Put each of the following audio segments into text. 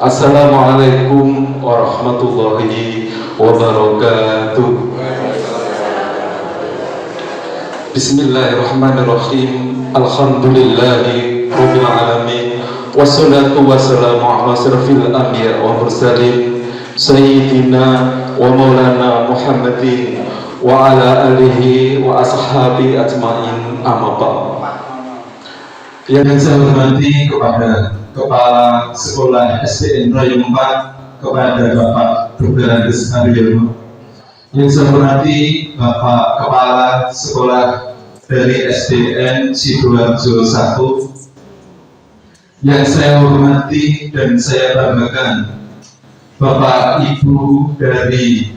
Assalamualaikum warahmatullahi wabarakatuh. Bismillahirrahmanirrahim. Alhamdulillahi rabbil alamin. Wassalatu wassalamu ala asyrafil anbiya wa mursalin sayyidina wa maulana Muhammadin wa ala alihi wa ashabi ajmain, amma ba'd. Yang saya hormati kepada Kepala Sekolah SDN Rayung 4, kepada Bapak Dr. Andes Haryono. Yang saya hormati Bapak Kepala Sekolah dari SDN Sidoarjo 1. Yang saya hormati dan saya banggakan Bapak Ibu dari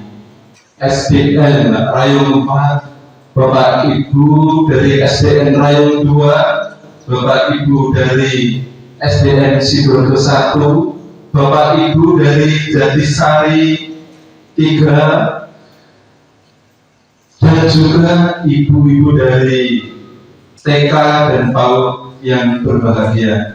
SDN Rayung 4, Bapak Ibu dari SDN Rayung 2, Bapak Ibu dari SDN Sidoarjo 1, Bapak Ibu dari Jatisari 3, dan juga ibu-ibu dari TK dan PAUD yang berbahagia.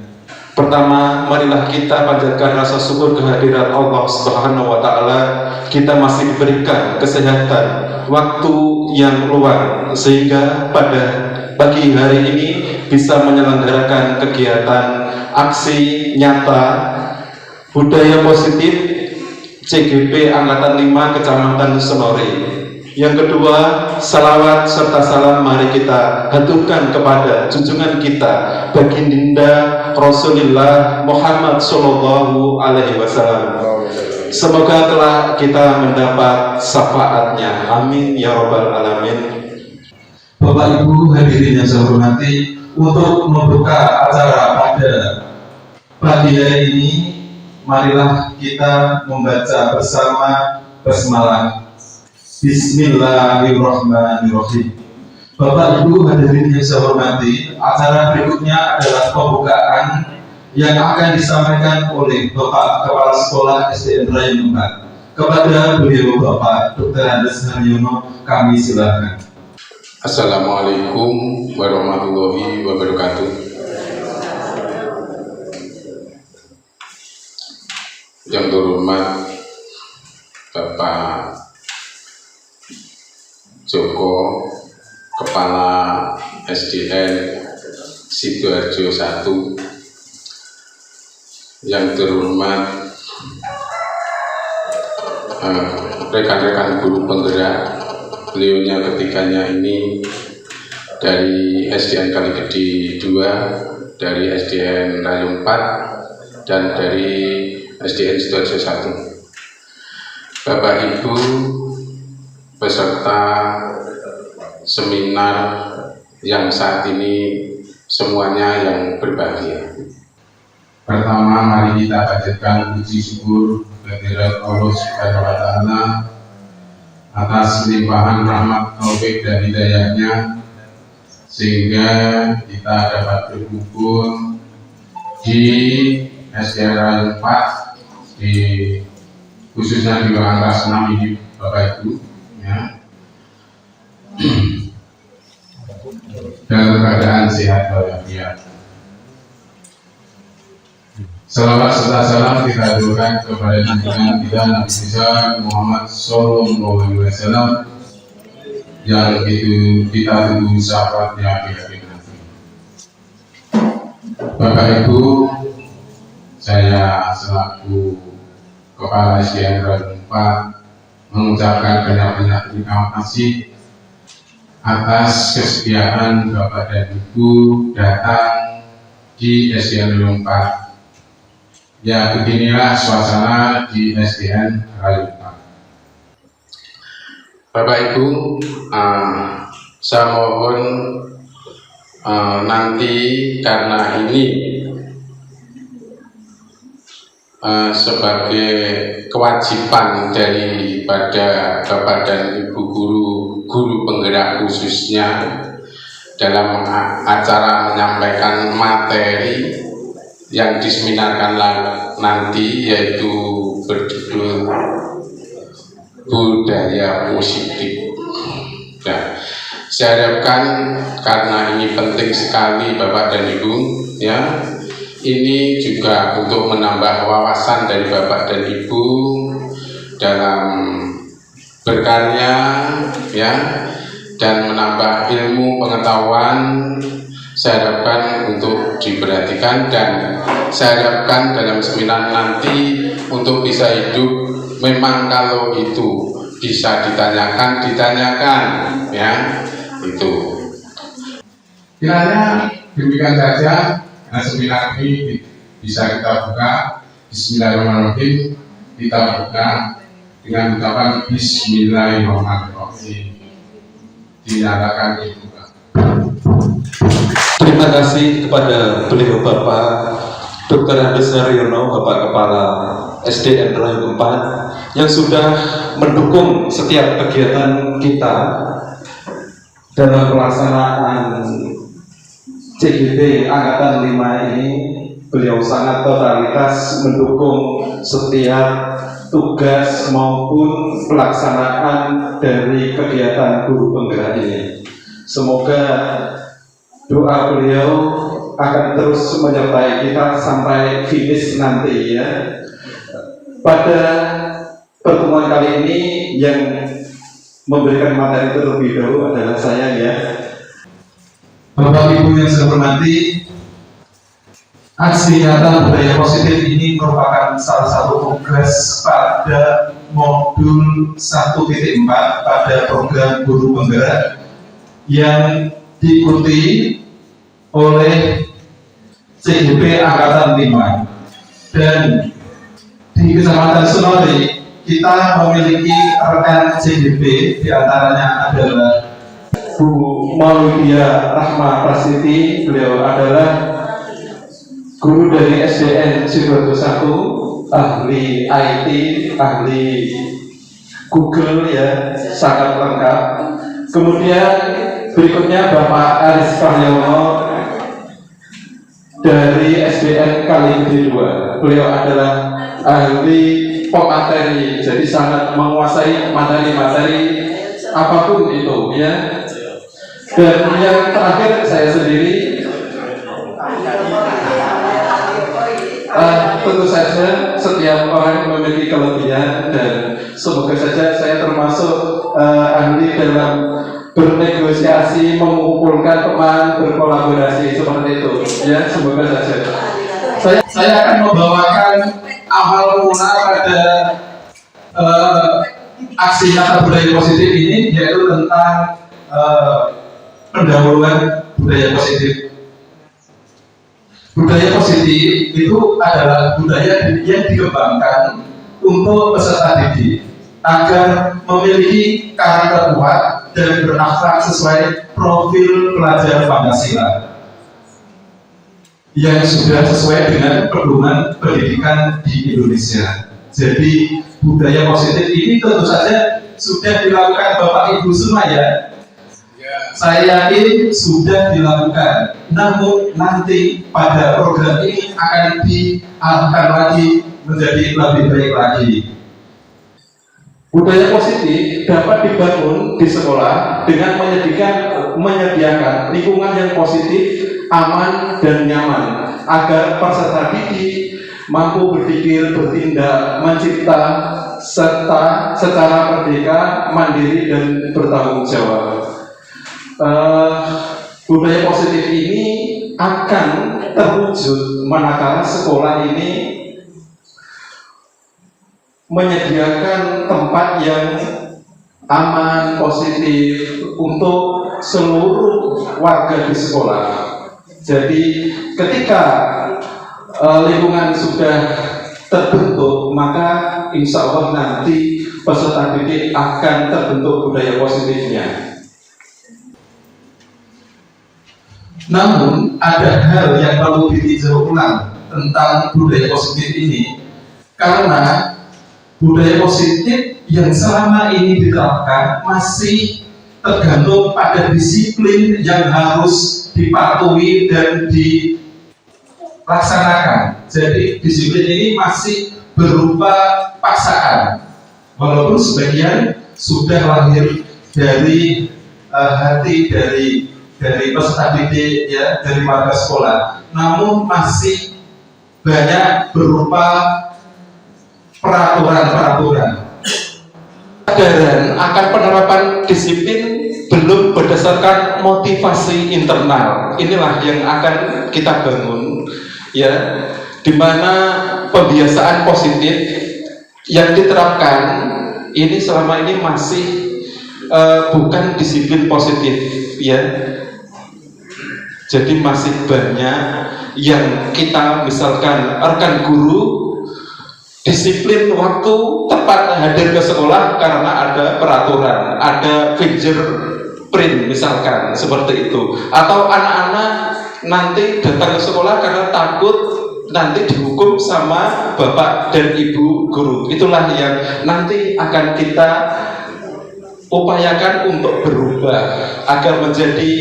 Pertama, marilah kita panjatkan rasa syukur kehadiran Allah Subhanahu wa Ta'ala. Kita masih diberikan kesehatan, waktu yang luang, sehingga pada pagi hari ini bisa menyelenggarakan kegiatan aksi nyata budaya positif CGP Angkatan 5 Kecamatan Senori. Yang kedua, salawat serta salam mari kita haturkan kepada junjungan kita Baginda Rasulullah Muhammad Sallallahu Alaihi Wasallam. Semoga telah kita mendapat syafaatnya. Amin ya robbal alamin. Bapak Ibu hadirin yang saya hormati, untuk membuka acara pada pagi hari ini, marilah kita membaca bersama basmalah. Bismillahirrahmanirrahim. Bapak Ibu hadirin yang saya hormati, acara berikutnya adalah pembukaan yang akan disampaikan oleh Bapak Kepala Sekolah SDN Rayung 4. Kepada beliau Bapak Dr. Andes Haryono, kami silakan. Assalamualaikum warahmatullahi wabarakatuh. Yang terhormat Bapak Joko, Kepala SDN Sidoarjo 1. Yang terhormat rekan-rekan guru penggerak, beliaunya ketiganya ini dari SDN Kaligede 2, dari SDN Rayung 4, dan dari SDN Sidoarjo 1. Bapak Ibu peserta seminar yang saat ini semuanya yang berbahagia. Pertama, mari kita panjatkan puji syukur kehadirat Allah Subhanahu wa Ta'ala atas limpahan rahmat, taufik dan hidayahnya, sehingga kita dapat berkumpul di SDN Rayung 4, khususnya di ruang kelas 6 ini, Bapak Ibu, ya, dalam keadaan sehat walafiat. Salawat serta salam kita aturkan kepada junjungan kita Nabi besar Muhammad Sallallahu Alaihi Wasallam, yang itu kita tunggu syafaatnya di akhir nanti. Bapak Ibu, saya selaku Kepala SDN Rayung 4 mengucapkan banyak-banyak terima kasih atas kesediaan Bapak dan Ibu datang di SDN Rayung 4. Ya, beginilah suasana di SDN Rayung 4. Bapak Ibu, saya mohon nanti karena ini sebagai kewajiban daripada Bapak dan Ibu guru penggerak khususnya dalam acara menyampaikan materi yang diseminarkan nanti, yaitu berjudul budaya positif. Nah, saya harapkan karena ini penting sekali Bapak dan Ibu, ya, ini juga untuk menambah wawasan dari Bapak dan Ibu dalam berkarya, ya, dan menambah ilmu pengetahuan. Saya harapkan untuk diperhatikan, dan saya harapkan dalam seminar nanti untuk bisa hidup. Memang kalau itu bisa ditanyakan, ya, itu. Kiranya demikian saja. Karena seminar ini bisa kita buka. Bismillahirrahmanirrahim. Kita buka dengan ucapan Bismillahirrahmanirrahim. Dinyatakan dibuka. Terima kasih kepada beliau Bapak Dr. Andes Naryono, Bapak Kepala SDN Rayu 4, yang sudah mendukung setiap kegiatan kita dalam pelaksanaan CGP Angkatan 5 ini. Beliau sangat totalitas mendukung setiap tugas maupun pelaksanaan dari kegiatan guru penggerak ini. Semoga doa beliau akan terus menyertai kita sampai finish nanti, ya. Pada pertemuan kali ini yang memberikan materi terlebih dahulu adalah saya, ya. Bapak Ibu yang saya hormati, aksi nyata budaya positif ini merupakan salah satu progres pada modul 1.4 pada program guru penggerak yang diikuti oleh CGP Angkatan 5. Dan di Kecamatan Sunori kita memiliki rekan CGP, diantaranya adalah Bu Maulidia Rahma Prasiti. Beliau adalah guru dari SDN Sidoarjo 1, ahli IT, ahli Google, ya, sangat lengkap. Kemudian berikutnya Bapak Aris Cahyono dari SDN Kaligede 2. Beliau adalah ahli pemateri, jadi sangat menguasai materi-materi apapun itu, ya. Dan yang terakhir saya sendiri, tentu saja setiap orang memiliki kelebihan, dan semoga saja saya termasuk ahli dalam bernegosiasi, mengumpulkan teman, berkolaborasi seperti itu, ya. Semoga saja. Saya akan membawakan awal mula pada aksi nyata budaya positif ini, yaitu tentang pendahuluan budaya positif. Budaya positif itu adalah budaya yang dikembangkan untuk peserta didik agar memiliki karakter kuat dan berakhlak sesuai profil pelajar Pancasila yang sudah sesuai dengan pedoman pendidikan di Indonesia. Jadi budaya positif ini tentu saja sudah dilakukan Bapak Ibu semua, ya. Saya yakin sudah dilakukan, namun nanti pada program ini akan diarahkan lagi menjadi lebih baik lagi. Budaya positif dapat dibangun di sekolah dengan menyediakan lingkungan yang positif, aman, dan nyaman, agar peserta didik mampu berpikir, bertindak, mencipta, serta secara merdeka, mandiri, dan bertanggung jawab. Budaya positif ini akan terwujud manakala sekolah ini menyediakan tempat yang aman, positif untuk seluruh warga di sekolah. Jadi ketika lingkungan sudah terbentuk, maka insya Allah nanti peserta didik akan terbentuk budaya positifnya. Namun ada hal yang perlu ditinjau ulang tentang budaya positif ini, karena budaya positif yang selama ini diterapkan masih tergantung pada disiplin yang harus dipatuhi dan dilaksanakan. Jadi disiplin ini masih berupa paksaan, walaupun sebagian sudah lahir dari hati dari peserta didik, ya, dari warga sekolah, namun masih banyak berupa peraturan-peraturan. Kesadaran akan penerapan disiplin belum berdasarkan motivasi internal. Inilah yang akan kita bangun, ya, di mana pembiasaan positif yang diterapkan ini selama ini masih bukan disiplin positif, ya. Jadi masih banyak yang kita misalkan rekan guru disiplin waktu tepat hadir ke sekolah karena ada peraturan, ada fingerprint misalkan seperti itu, atau anak-anak nanti datang ke sekolah karena takut nanti dihukum sama bapak dan ibu guru. Itulah yang nanti akan kita upayakan untuk berubah agar menjadi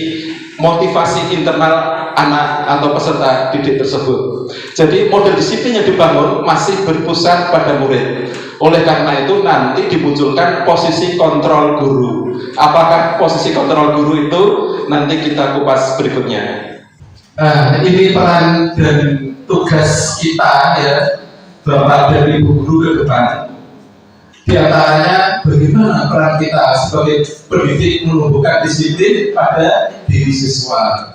motivasi internal anak atau peserta didik tersebut. Jadi model disiplin yang dibangun masih berpusat pada murid. Oleh karena itu nanti dimunculkan posisi kontrol guru. Apakah posisi kontrol guru itu nanti kita kupas berikutnya. Ini peran dan tugas kita, ya, bapak dan ibu guru ke depan. Di antaranya bagaimana peran kita sebagai pendidik menumbuhkan disiplin pada diri siswa.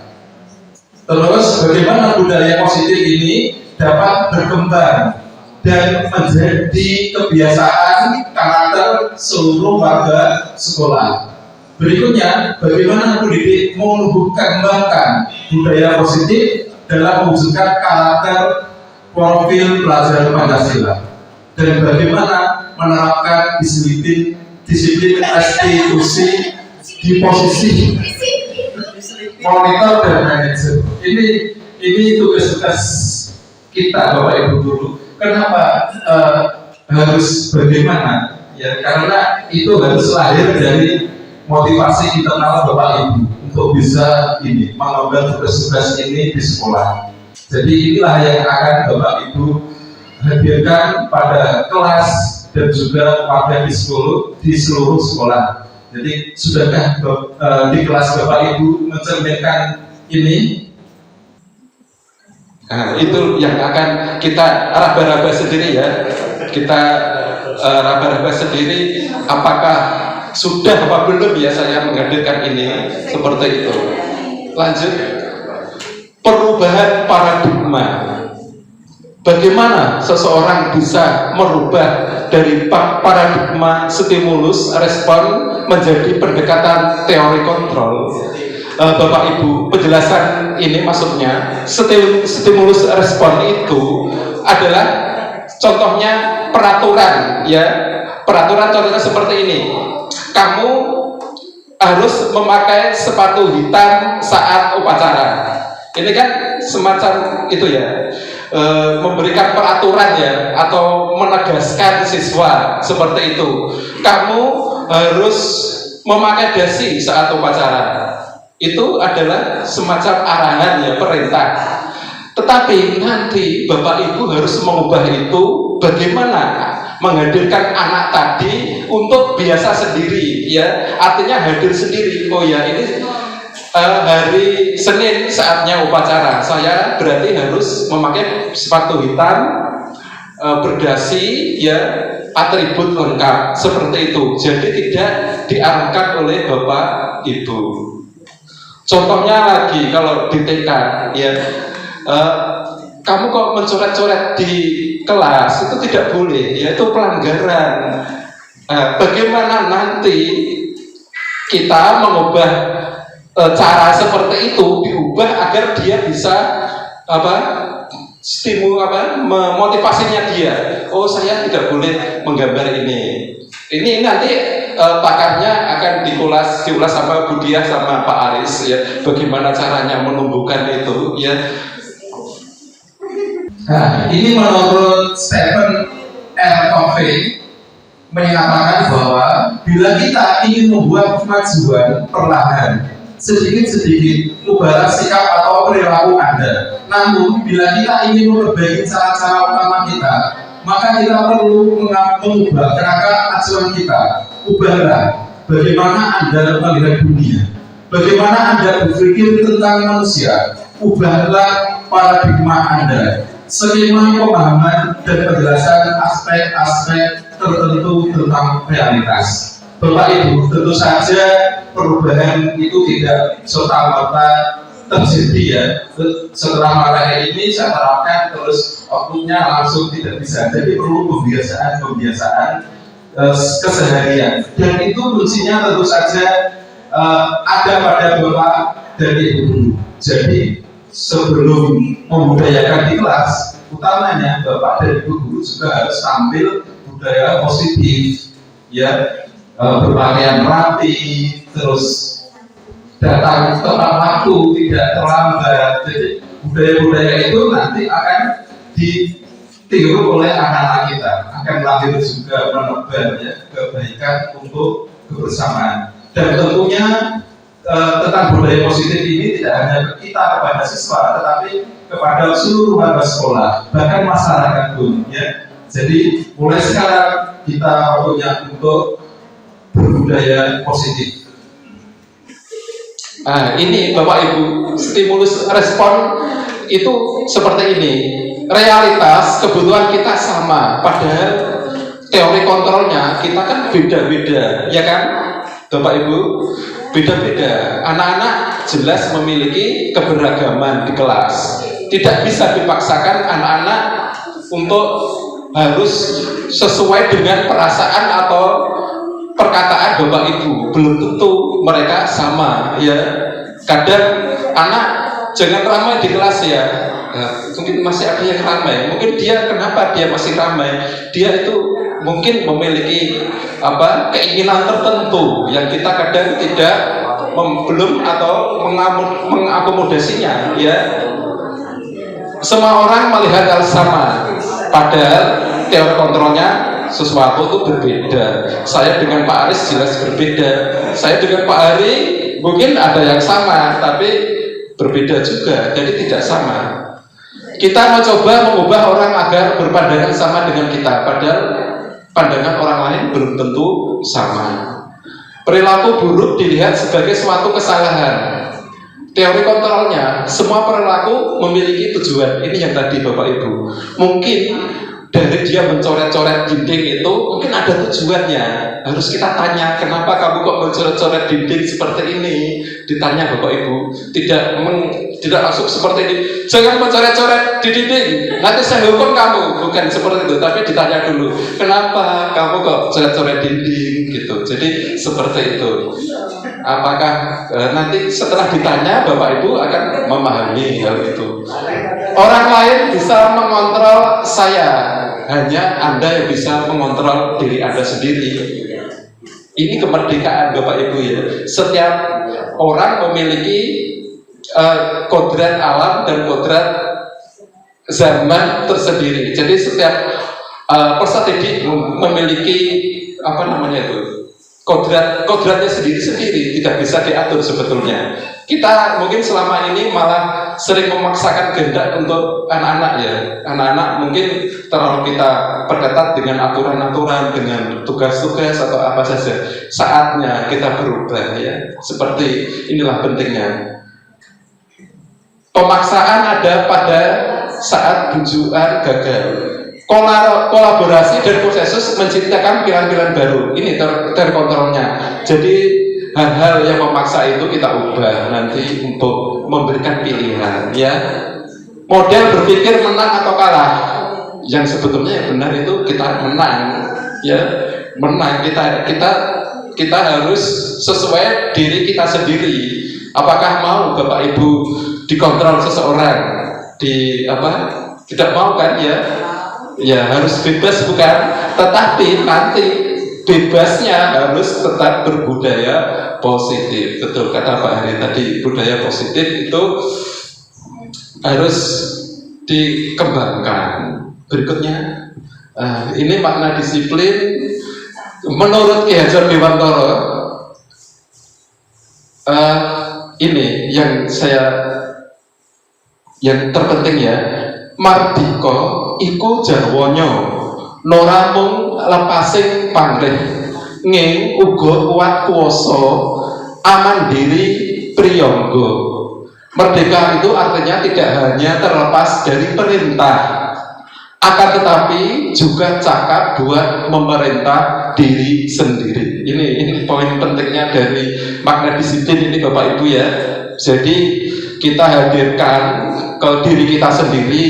Terus bagaimana budaya positif ini dapat berkembang dan menjadi kebiasaan karakter seluruh warga sekolah. Berikutnya, bagaimana pendidik menumbuhkan budaya positif dalam mewujudkan karakter profil pelajar Pancasila, dan bagaimana menerapkan disiplin restitusi di posisi monitor dan manajer. Ini tugas-tugas kita, Bapak Ibu guru. Kenapa harus bagaimana? Ya, karena itu harus lahir dari motivasi internal Bapak Ibu untuk bisa mengemban tugas-tugas ini di sekolah. Jadi inilah yang akan Bapak Ibu hadirkan pada kelas dan juga warga di seluruh sekolah. Jadi sudahkah di kelas Bapak Ibu mencerminkan ini? Nah, itu yang akan kita raba-raba sendiri, ya. Kita raba-raba sendiri apakah sudah apa belum ya saya menghadirkan ini seperti itu. Lanjut, perubahan paradigma. Bagaimana seseorang bisa merubah dari paradigma stimulus respon menjadi pendekatan teori kontrol? Bapak Ibu, penjelasan ini maksudnya stimulus respon itu adalah contohnya peraturan, ya. Peraturan contohnya seperti ini. Kamu harus memakai sepatu hitam saat upacara. Ini kan semacam itu, ya. Memberikan peraturan, ya, atau menegaskan siswa seperti itu. Kamu harus memakai dasi saat upacara. Itu adalah semacam arahan, ya, perintah. Tetapi nanti Bapak Ibu harus mengubah itu, bagaimana menghadirkan anak tadi untuk biasa sendiri, ya. Artinya hadir sendiri. Oh ya, ini hari Senin saatnya upacara, saya berarti harus memakai sepatu hitam, berdasi, ya, atribut lengkap seperti itu. Jadi tidak diarahkan oleh Bapak Ibu. Contohnya lagi kalau di TK, ya, kamu kok mencoret-coret di kelas, itu tidak boleh, ya, itu pelanggaran. Bagaimana nanti kita mengubah cara seperti itu, diubah agar dia bisa memotivasinya dia. Oh, saya tidak boleh menggambar ini. Ini nanti pakarnya akan diulas sama Bu Diah sama Pak Aris, ya, bagaimana caranya menumbuhkan itu, ya. Nah, ini menurut Stephen R. Covey menyatakan bahwa bila kita ingin membuat kemajuan perlahan, sedikit-sedikit ubahlah sikap atau perilaku Anda. Namun bila kita ingin memperbaiki cara-cara utama kita, maka kita perlu mengubah kerangka acuan kita. Ubahlah bagaimana Anda melihat dunia, bagaimana Anda berpikir tentang manusia. Ubahlah paradigma Anda. skema pemahaman dan penjelasan aspek-aspek tertentu tentang realitas. Bapak Ibu, tentu saja perubahan itu tidak serta-merta terjadi ya. Setelah materi ini saya terapkan terus waktunya langsung tidak bisa. Jadi perlu pembiasaan keseharian. Dan itu kuncinya tentu saja ada pada Bapak dan Ibu dulu. Jadi sebelum membudayakan di kelas, utamanya Bapak dan Ibu guru juga harus tampil budaya positif, ya, berpakaian rapi, terus datang tepat waktu, tidak terlambat. Jadi budaya-budaya itu nanti akan ditiru oleh anak-anak kita, akan lahir juga menebar ya, kebaikan untuk kebersamaan. Dan tentunya tentang budaya positif ini tidak hanya kita kepada siswa, tetapi kepada seluruh warga sekolah, bahkan masyarakat pun ya. Jadi mulai sekarang kita waktunya untuk berbudaya positif. Nah, ini Bapak Ibu, stimulus respon itu seperti ini. Realitas kebutuhan kita sama, padahal teori kontrolnya kita kan beda-beda, ya kan? Bapak Ibu, beda-beda. Anak-anak jelas memiliki keberagaman di kelas. Tidak bisa dipaksakan anak-anak untuk harus sesuai dengan perasaan atau perkataan Bapak Ibu. Belum tentu mereka sama ya. Kadang anak jangan ramai di kelas ya. Mungkin masih ada yang ramai. Mungkin dia kenapa dia masih ramai? Dia itu mungkin memiliki keinginan tertentu yang kita kadang tidak belum atau mengakomodasinya ya. Semua orang melihat hal sama, padahal teori kontrolnya sesuatu itu berbeda. Saya dengan Pak Aris jelas berbeda. Saya dengan Pak Ari mungkin ada yang sama, tapi berbeda juga. Jadi tidak sama. Kita mencoba mengubah orang agar berpandangan sama dengan kita, padahal pandangan orang lain belum tentu sama. Perilaku buruk dilihat sebagai suatu kesalahan. Teori kontrolnya, semua perilaku memiliki tujuan. Ini yang tadi Bapak Ibu. Mungkin dari dia mencoret-coret dinding itu mungkin ada tujuannya. Harus kita tanya, kenapa kamu kok mencoret-coret dinding seperti ini? Ditanya Bapak Ibu, tidak langsung seperti ini. Jangan mencoret-coret di dinding, nanti saya hukum kamu. Bukan seperti itu, tapi ditanya dulu, kenapa kamu kok coret-coret dinding gitu. Jadi seperti itu. Apakah nanti setelah ditanya Bapak Ibu akan memahami hal itu. Orang lain bisa mengontrol saya, hanya Anda yang bisa mengontrol diri Anda sendiri. Ini kemerdekaan Bapak Ibu ya. Setiap orang memiliki kodrat alam dan kodrat zaman tersendiri. Jadi setiap peserta didik memiliki kodratnya sendiri-sendiri, tidak bisa diatur sebetulnya. Kita mungkin selama ini malah sering memaksakan kehendak untuk anak-anak ya. Anak-anak mungkin terlalu kita perketat dengan aturan-aturan, dengan tugas-tugas atau apa saja. Saatnya kita berubah ya. Seperti inilah pentingnya. Pemaksaan ada pada saat bujukan gagal. Kolaborasi dan konsensus menciptakan pilihan-pilihan baru. Ini terkontrolnya. Jadi hal-hal yang memaksa itu kita ubah nanti untuk memberikan pilihan ya. Model berpikir menang atau kalah. Yang sebetulnya yang benar itu kita menang ya. Menang kita harus sesuai diri kita sendiri. Apakah mau Bapak Ibu dikontrol seseorang tidak mau kan ya. Ya harus bebas bukan, tetapi nanti bebasnya harus tetap berbudaya positif. Betul kata Pak Hari tadi, budaya positif itu harus dikembangkan. Berikutnya, ini makna disiplin menurut Ki Hajar Dewantara. Ini yang terpenting ya. Mardika iku jarwanya noramung lepasing pamrih nging uga kuat kuwasa amandiri priyangga Merdeka itu artinya tidak hanya terlepas dari perintah, akan tetapi juga cakap buat memerintah diri sendiri. Ini poin pentingnya dari makna disiplin ini Bapak Ibu ya. Jadi kita hadirkan ke diri kita sendiri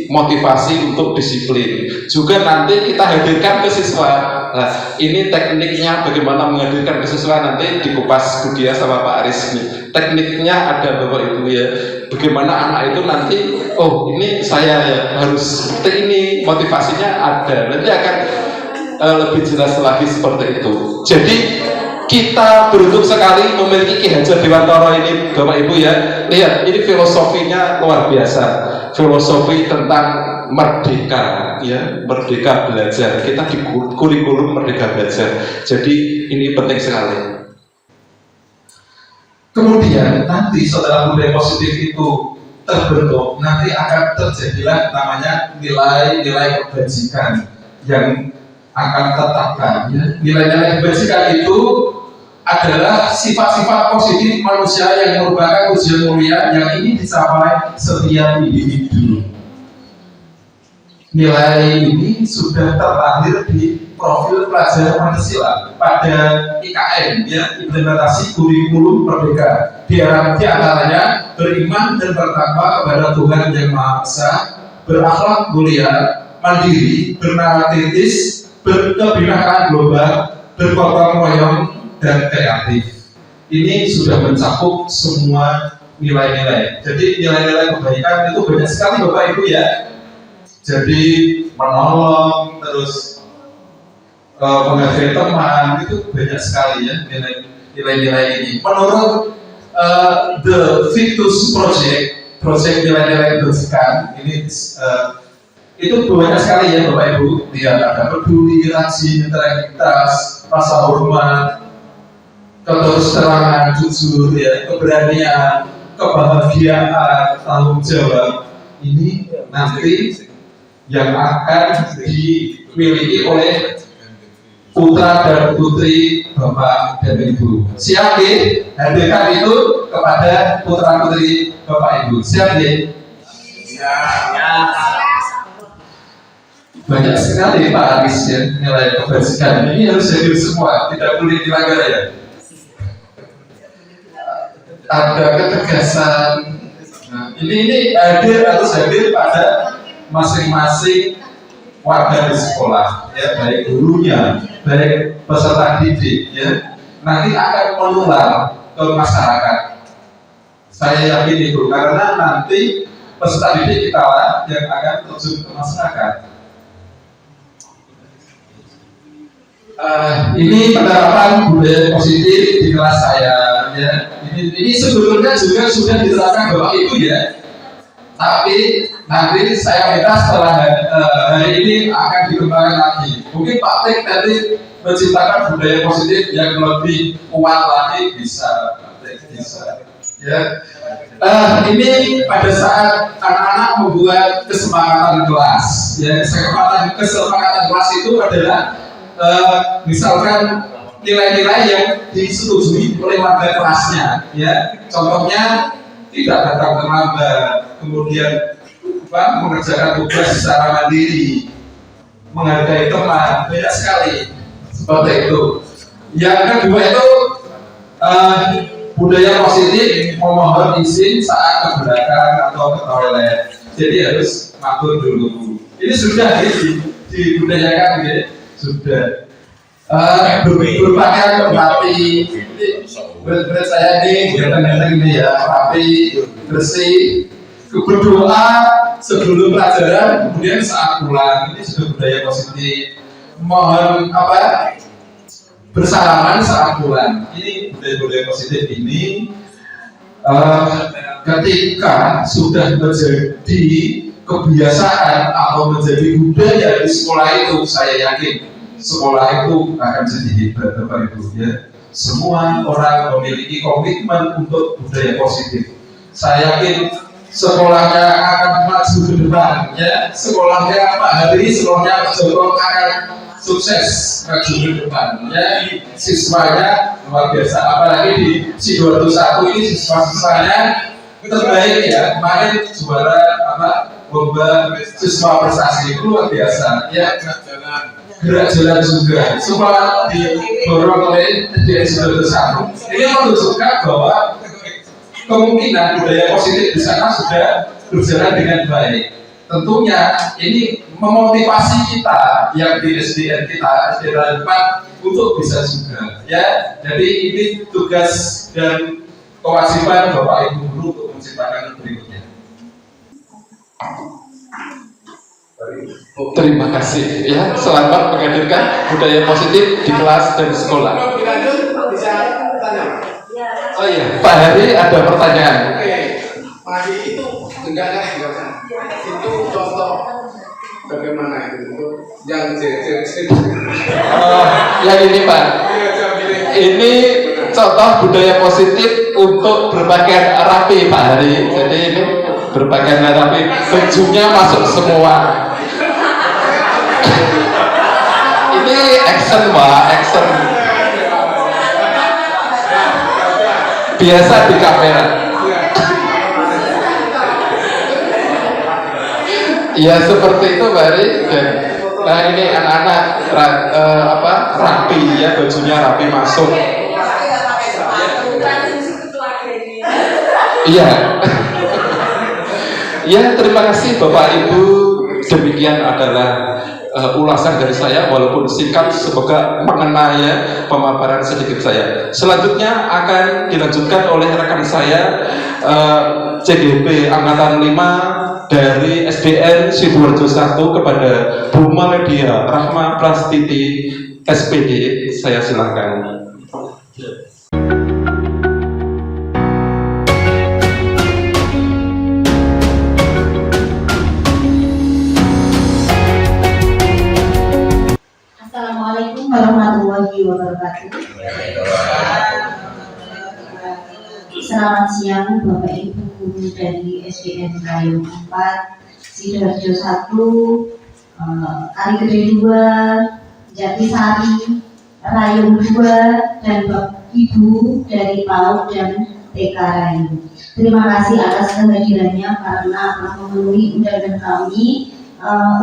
motivasi untuk disiplin. Juga nanti kita hadirkan ke siswa. Nah, ini tekniknya bagaimana menghadirkan ke siswa nanti dikupas Budia sama Pak Aris nih. Tekniknya ada Bapak Ibu ya. Bagaimana anak itu nanti, oh ini saya ya, harus seperti ini, motivasinya ada. Nanti akan lebih jelas lagi seperti itu. Jadi kita beruntung sekali memiliki Ki Hajar Dewantara ini Bapak Ibu ya. Lihat, ini filosofinya luar biasa. Filosofi tentang merdeka ya, merdeka belajar. Kita di kurikulum merdeka belajar. Jadi ini penting sekali. Kemudian nanti setelah budaya positif itu terbentuk, nanti akan terjadilah namanya nilai-nilai kebajikan yang akan tetapkan ya. Nilai-nilai kebajikan itu adalah sifat-sifat positif manusia yang merupakan tujuan mulia yang ingin dicapai setiap individu. Nilai ini sudah terlahir di profil pelajar Pancasila pada IKM ya, implementasi kurikulum merdeka. Di antaranya beriman dan bertakwa kepada Tuhan yang Maha Esa, berakhlak mulia, mandiri, bernalar kritis, berkebinekaan global, bergotong royong dan kreatif. Ini sudah mencakup semua nilai-nilai. Jadi nilai-nilai kebaikan itu banyak sekali Bapak Ibu ya. Jadi menolong, terus menghargai teman, itu banyak sekali ya nilai-nilai ini. Menurut The Victus Project nilai-nilai kebajikan ini itu banyak sekali ya Bapak Ibu. Lihat ada peduli, rajin, integritas, rasa hormat, keterus-terangan, jujur, ya, keberanian, kebahagiaan, tanggung jawab. Ini nanti yang akan dimiliki oleh putra dan putri Bapak dan Ibu. Siap ya? Hadirkan itu kepada putra putri Bapak Ibu. Siap ya? Ya. Banyak sekali Pak Aris ya nilai kebajikan. Ini harus hadir semua, tidak boleh dilanggar ya. Ada ketegasan. Nah, ini harus hadir pada masing-masing warga di sekolah, ya, baik gurunya, baik peserta didik, ya, nanti akan menular ke masyarakat. Saya yakin itu karena nanti peserta didik kita lah yang akan terjun ke masyarakat. Ini penerapan budaya positif di kelas saya, ya. Ini sebetulnya juga sudah diterapkan Bapak Ibu ya. Tapi nanti saya minta setelah hari ini akan dikembangkan lagi. Mungkin Pak Tek nanti menciptakan budaya positif yang lebih kuat lagi bisa. Ya. Ini pada saat anak-anak membuat kesepakatan kelas. Ya, kesepakatan kelas itu adalah misalkan nilai-nilai yang disetujui oleh warga kelasnya. Ya, contohnya tidak datang terlambat, kemudian mengerjakan tugas secara mandiri, menghargai teman, banyak sekali seperti itu. Yang kedua itu budaya positif, memohon izin saat ke belakang atau ke toilet. Jadi harus matur dulu. Ini sudah dibudayakan ya, sudah. Berpakaian rapi, berat saya ini ganteng-ganteng ini ya, rapi, bersih, berdoa sebelum pelajaran, kemudian saat pulang. Ini sudah budaya positif. Mohon bersalaman saat pulang. Ini budaya positif ini ketika sudah menjadi kebiasaan atau menjadi budaya di sekolah itu, saya yakin sekolah itu akan jadi hebat Bapak Ibu ya. Semua orang memiliki komitmen untuk budaya positif. Saya yakin sekolahnya akan maju ke depan ya. Sekolahnya Pak Hari, sekolahnya Pak Joko akan sukses maju ke depan ya. Siswanya luar biasa, apalagi di C201 ini siswa-siswanya terbaik ya, kemarin juara lomba siswa prestasi itu luar biasa ya, gerak jalan juga semua didorong oleh SDN 1. Ini menunjukkan bahwa kemungkinan budaya positif di sana sudah berjalan dengan baik. Tentunya ini memotivasi kita yang di SDN kita, SDN 4 untuk bisa juga ya. Jadi ini tugas dan kewajiban Bapak Ibu Guru untuk menciptakan berikutnya. Terima kasih ya, selamat menghadirkan budaya positif di kelas dan sekolah. Oh iya, Pak Hari ada pertanyaan. Oke, Pak Hari itu enggak usah. Itu contoh bagaimana itu yang yang ini Pak, ini contoh budaya positif untuk berpakaian rapi Pak Hari. Jadi ini berpakaian rapi, bajunya masuk semua. Ini action Pak, action. Biasa di kamera. Ya seperti itu Mbak Ari. Nah ini anak-anak rapi ya, bajunya rapi masuk. Iya. Ya terima kasih Bapak Ibu. Demikian adalah ulasan dari saya, walaupun singkat, semoga mengena ya pemaparan sedikit saya. Selanjutnya akan dilanjutkan oleh rekan saya CGP Angkatan 5 dari SDN Sidoarjo 1 kepada Bu Maledia Rahma Prastiti SPD. Saya silakan. Assalamualaikum warahmatullahi wabarakatuh. Selamat siang Bapak Ibu Guru dari SDN Rayong 4, Sidoarjo 1, Kaligede 2, Jatisari, Rayong 2, dan Bapak Ibu dari PAUD dan TK Rayong. Terima kasih atas kehadirannya karena telah memenuhi undangan kami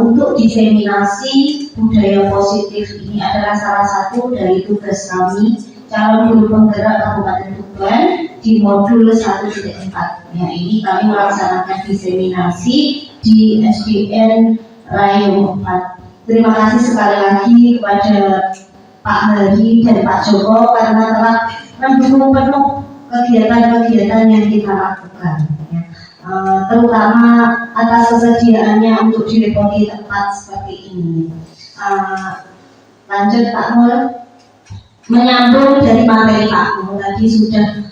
untuk diseminasi budaya positif. Ini adalah salah satu dari tugas kami calon guru penggerak Kabupaten Tuban di modul 1.4. Ya, ini kami melaksanakan diseminasi di SDN Rayong 4. Terima kasih sekali lagi kepada Pak Hari dan Pak Joko karena telah mendukung penuh kegiatan-kegiatan yang kita lakukan. Ya. Terutama atas kesediaannya untuk direpoti tempat seperti ini. Lanjut Pak Mul, menyambung dari materi Pak Mul tadi sudah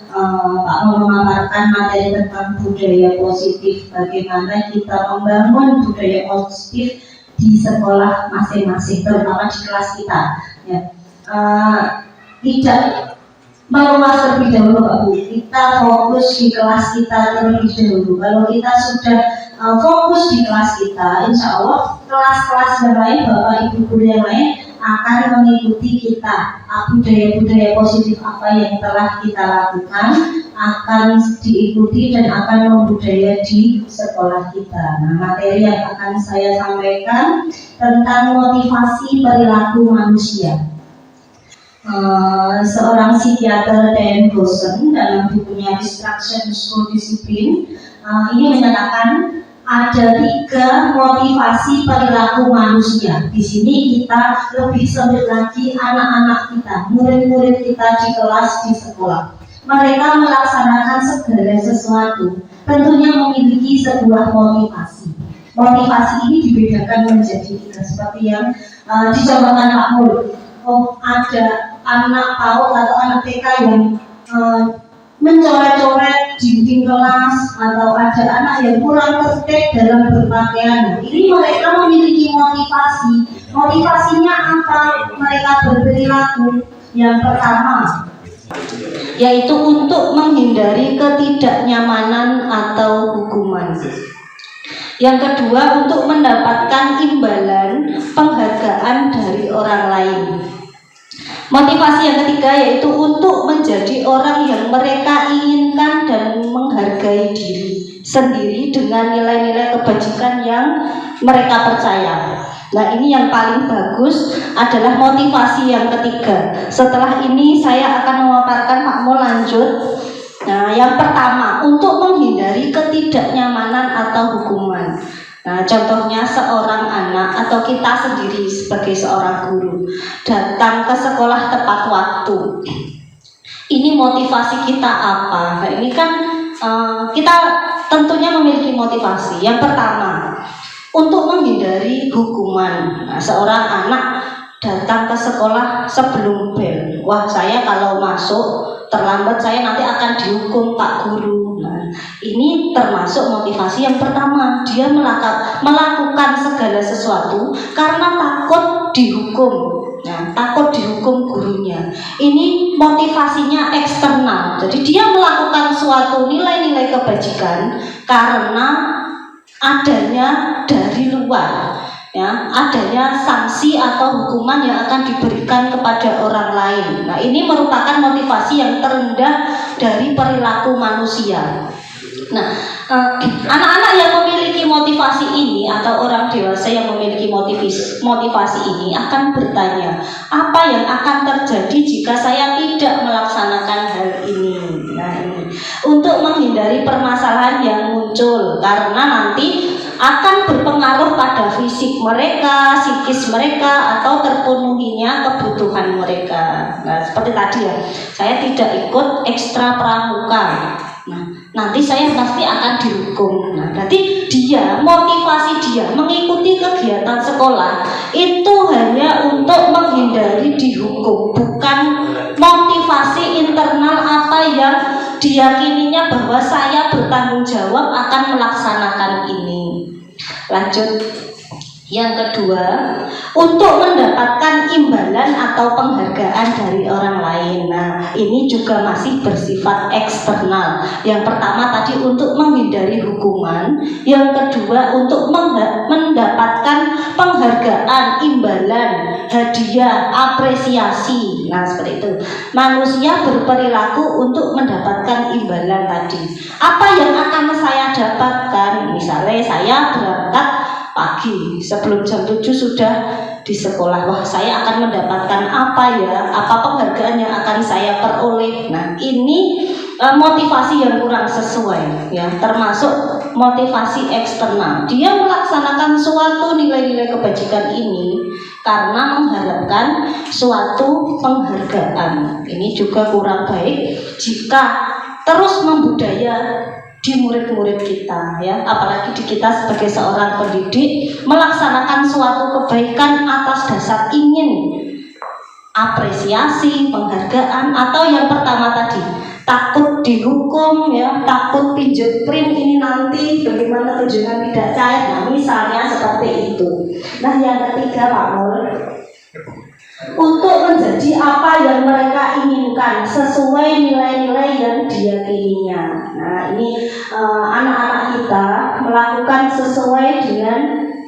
Pak Mul memaparkan materi tentang budaya positif, bagaimana kita membangun budaya positif di sekolah masing-masing, terutama di kelas kita. Ya. Tidak mengulas terlebih dahulu Pak Bu, kita fokus di kelas kita terlebih dahulu. Kalau kita sudah fokus di kelas kita, insya Allah kelas-kelas yang lain, Bapak Ibu guru yang lain akan mengikuti kita. Budaya-budaya positif apa yang telah kita lakukan akan diikuti dan akan membudaya di sekolah kita. Nah, materi yang akan saya sampaikan tentang motivasi perilaku manusia. Seorang psikiater Dan Bosen dalam bukunya Distraction School Discipline ini menyatakan ada 3 motivasi perilaku manusia. Di sini kita lebih sempit lagi anak-anak kita, murid-murid kita di kelas di sekolah. Mereka melaksanakan segala sesuatu, tentunya memiliki sebuah motivasi. Motivasi ini dibedakan menjadi 3 seperti yang dicontohkan Pak Mul. Oh, ada anak PAUD atau anak TK yang mencoret-coret dinding kelas, atau ada anak yang kurang tertib dalam berpakaian. Ini mereka memiliki motivasi. Motivasinya apa? Mereka berperilaku. Yang pertama, yaitu untuk menghindari ketidaknyamanan atau hukuman. Yang kedua, untuk mendapatkan imbalan penghargaan dari orang lain. Motivasi yang ketiga yaitu untuk menjadi orang yang mereka inginkan dan menghargai diri. sendiri dengan nilai-nilai kebajikan yang mereka percaya. Nah, ini yang paling bagus adalah motivasi yang ketiga. Setelah ini saya akan memaparkan makmul lanjut. Nah, yang pertama, untuk menghindari ketidaknyamanan atau hukuman. Nah, contohnya seorang anak atau kita sendiri sebagai seorang guru datang ke sekolah tepat waktu. Ini motivasi kita apa? Nah, ini kan kita tentunya memiliki motivasi. Yang pertama, untuk menghindari hukuman. Nah, seorang anak datang ke sekolah sebelum bel. Wah, saya kalau masuk terlambat saya nanti akan dihukum Pak Guru. Nah, ini termasuk motivasi yang pertama. Dia melakukan segala sesuatu karena takut dihukum. Nah, takut dihukum gurunya. Ini motivasinya eksternal. Jadi dia melakukan suatu nilai-nilai kebajikan karena adanya dari luar. Ya, adanya sanksi atau hukuman yang akan diberikan kepada orang lain. Nah, ini merupakan motivasi yang terendah dari perilaku manusia. Nah, anak-anak yang memiliki motivasi ini atau orang dewasa yang memiliki motivasi ini akan bertanya, apa yang akan terjadi jika saya tidak melaksanakan hal ini? Nah, ini untuk menghindari permasalahan yang muncul karena nanti akan berpengaruh pada fisik mereka, psikis mereka, atau terpenuhinya kebutuhan mereka. Nah, seperti tadi ya, saya tidak ikut ekstra pramuka. Nah, nanti saya pasti akan dihukum. Nah, berarti motivasi dia mengikuti kegiatan sekolah itu hanya untuk menghindari dihukum, bukan motivasi internal apa yang diyakininya bahwa saya bertanggung jawab akan melaksanakan ini. Lanjut, yang kedua, untuk mendapatkan imbalan atau penghargaan dari orang lain. Nah, ini juga masih bersifat eksternal. Yang pertama tadi untuk menghindari hukuman, yang kedua untuk mendapatkan penghargaan, imbalan, hadiah, apresiasi. Nah, seperti itu. Manusia berperilaku untuk mendapatkan imbalan tadi. Apa yang akan saya dapatkan? Misalnya saya berangkat pagi, sebelum jam 7 sudah di sekolah. Wah, saya akan mendapatkan apa ya? Apa penghargaan yang akan saya peroleh? Nah, ini motivasi yang kurang sesuai ya, termasuk motivasi eksternal. Dia melaksanakan suatu nilai-nilai kebajikan ini karena mengharapkan suatu penghargaan. Ini juga kurang baik jika terus membudaya di murid-murid kita ya, apalagi di kita sebagai seorang pendidik melaksanakan suatu kebaikan atas dasar ingin apresiasi, penghargaan, atau yang pertama tadi takut dihukum ya, takut pijat print ini nanti bagaimana tujuan tidak cair. Nah, misalnya seperti itu. Nah, yang ketiga Pak Mul, untuk menjadi apa yang mereka inginkan sesuai nilai-nilai yang diyakininya. Nah, ini anak-anak kita melakukan sesuai dengan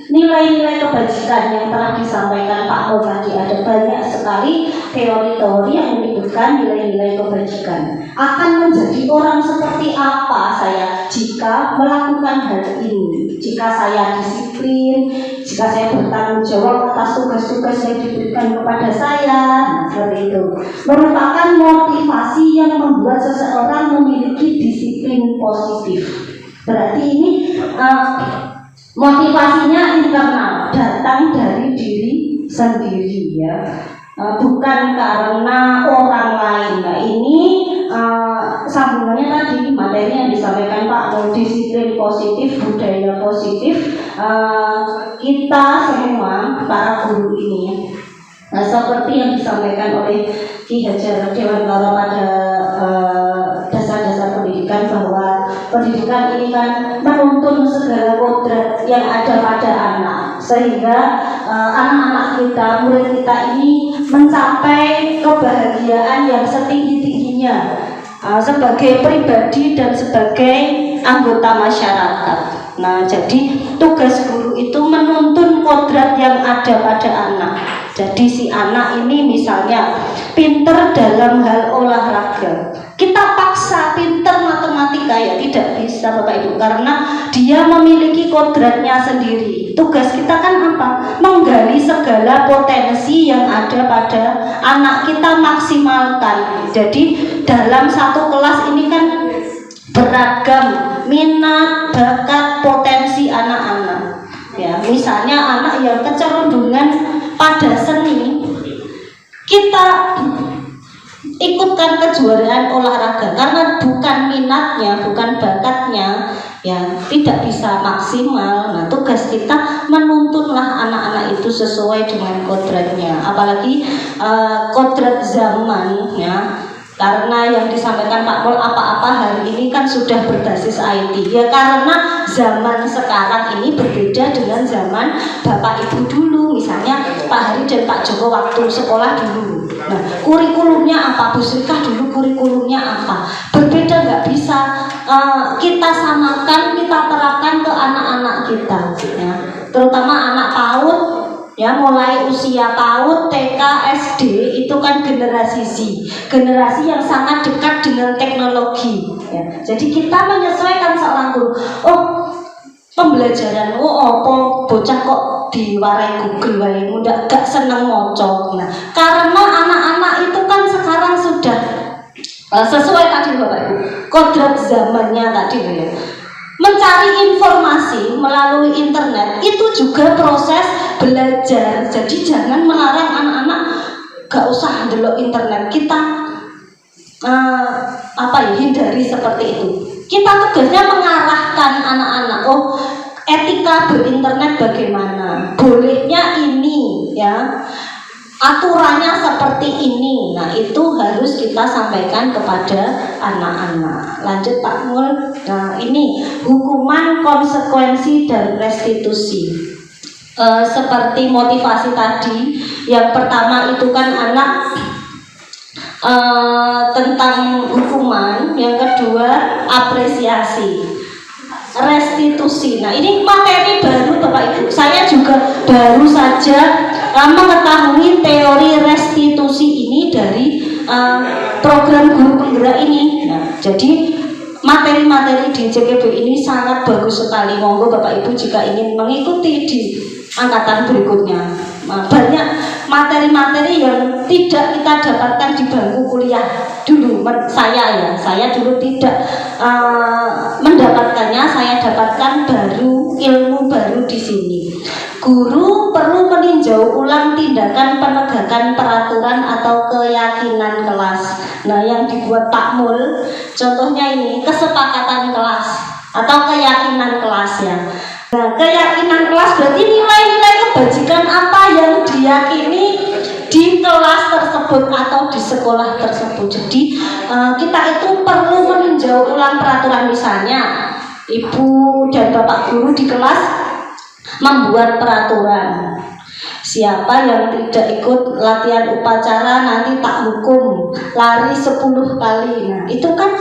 nilai-nilai kebajikan yang telah disampaikan Pak Mul tadi. Ada banyak sekali teori-teori yang menyebutkan nilai-nilai kebajikan. Akan menjadi orang seperti apa saya jika melakukan hal ini? Jika saya disiplin, jika saya bertanggung jawab atas tugas-tugas yang diberikan kepada saya. Nah, seperti itu merupakan motivasi yang membuat seseorang memiliki disiplin positif. Berarti ini motivasinya internal, datang dari diri sendiri ya, bukan karena orang lain. Nah, ini sambungannya tadi materi yang disampaikan Pak Mul, disiplin positif, budaya positif. Kita semua para guru ini seperti yang disampaikan oleh Ki Hajar Dewantara pada dasar-dasar pendidikan, bahwa pendidikan ini kan menuntun segala kodrat yang ada pada anak, sehingga anak-anak kita, murid kita ini mencapai kebahagiaan yang setinggi-tingginya sebagai pribadi dan sebagai anggota masyarakat. Nah, jadi tugas guru itu menuntun kodrat yang ada pada anak. Jadi si anak ini misalnya pinter dalam hal olahraga, kita paksa pinter matematika ya tidak bisa Bapak Ibu, karena dia memiliki kodratnya sendiri. Tugas kita kan apa? Menggali segala potensi yang ada pada anak kita, maksimalkan. Jadi dalam satu kelas ini kan beragam minat, bakat, potensi anak-anak. Ya, misalnya anak yang kecenderungan pada seni, kita ikutkan kejuaraan olahraga karena bukan minatnya, bukan bakatnya, ya tidak bisa maksimal. Nah, tugas kita menuntunlah anak-anak itu sesuai dengan kodratnya, apalagi kodrat zaman ya. Karena yang disampaikan Pak Pol apa-apa hari ini kan sudah berbasis IT ya, karena zaman sekarang ini berbeda dengan zaman Bapak Ibu dulu. Misalnya Pak Hari dan Pak Joko waktu sekolah dulu, nah kurikulumnya apa, Bu Srikah dulu kurikulumnya apa, berbeda, nggak bisa kita samakan, kita terapkan ke anak-anak kita ya, terutama anak PAUD ya, mulai usia PAUD, TK, SD itu kan generasi Z, generasi yang sangat dekat dengan teknologi ya. Jadi kita menyesuaikan seorang guru. Oh, pembelajaran apa bocah kok diwarai Google wae, gak seneng moco. Nah, karena anak-anak itu kan sekarang sudah sesuai tadi Bapak Ibu, kodrat zamannya tadi ya. Mencari informasi melalui internet itu juga proses belajar. Jadi jangan melarang anak-anak gak usah ndelok internet. Kita hindari seperti itu. Kita tugasnya mengarahkan anak-anak. Oh, etika berinternet bagaimana? Bolehnya ini ya. Aturannya seperti ini. Nah, itu harus kita sampaikan kepada anak-anak. Lanjut Pak Mul. Nah, ini hukuman, konsekuensi dan restitusi. Seperti motivasi tadi, yang pertama itu kan anak tentang hukuman, yang kedua apresiasi, restitusi. Nah, ini materi baru Bapak Ibu. Saya juga baru saja mengetahui teori restitusi ini dari program guru penggerak ini. Nah, jadi materi-materi di JKB ini sangat bagus sekali. Monggo Bapak Ibu jika ingin mengikuti di angkatan berikutnya. Banyak materi-materi yang tidak kita dapatkan di bangku kuliah dulu. Saya dulu tidak mendapatkannya. Saya dapatkan baru, ilmu baru di sini. Guru perlu meninjau ulang tindakan penegakan peraturan atau keyakinan kelas. Nah, yang dibuat Pak Mul, contohnya ini kesepakatan kelas atau keyakinan kelas ya. Nah, keyakinan kelas berarti nilai-nilai kebajikan apa yang diyakini di kelas tersebut atau di sekolah tersebut. Jadi kita itu perlu meninjau ulang peraturan. Misalnya Ibu dan Bapak guru di kelas membuat peraturan, siapa yang tidak ikut latihan upacara nanti tak hukum lari 10 kali. Nah, itu kan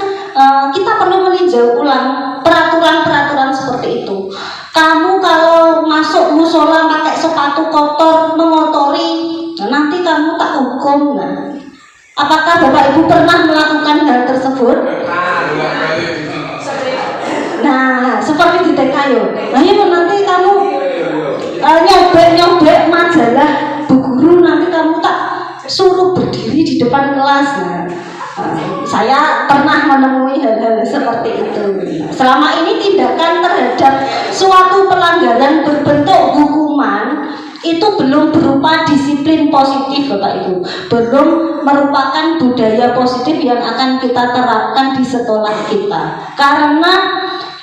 kita perlu meninjau ulang peraturan-peraturan seperti itu. Kamu kalau masuk musola pakai sepatu kotor, mengotori, nah, nanti kamu tak hukum. Nah, apakah Bapak Ibu pernah melakukan hal tersebut? Nah, seperti di TKYO. Nah, ya nanti kamu nyobek majalah Bu Guru, nanti kamu tak suruh berdiri di depan kelas. Nah, saya pernah menemui hal-hal seperti itu. Selama ini tindakan terhadap suatu pelanggaran berbentuk hukuman itu belum berupa disiplin positif Bapak Ibu, belum merupakan budaya positif yang akan kita terapkan di sekolah kita. Karena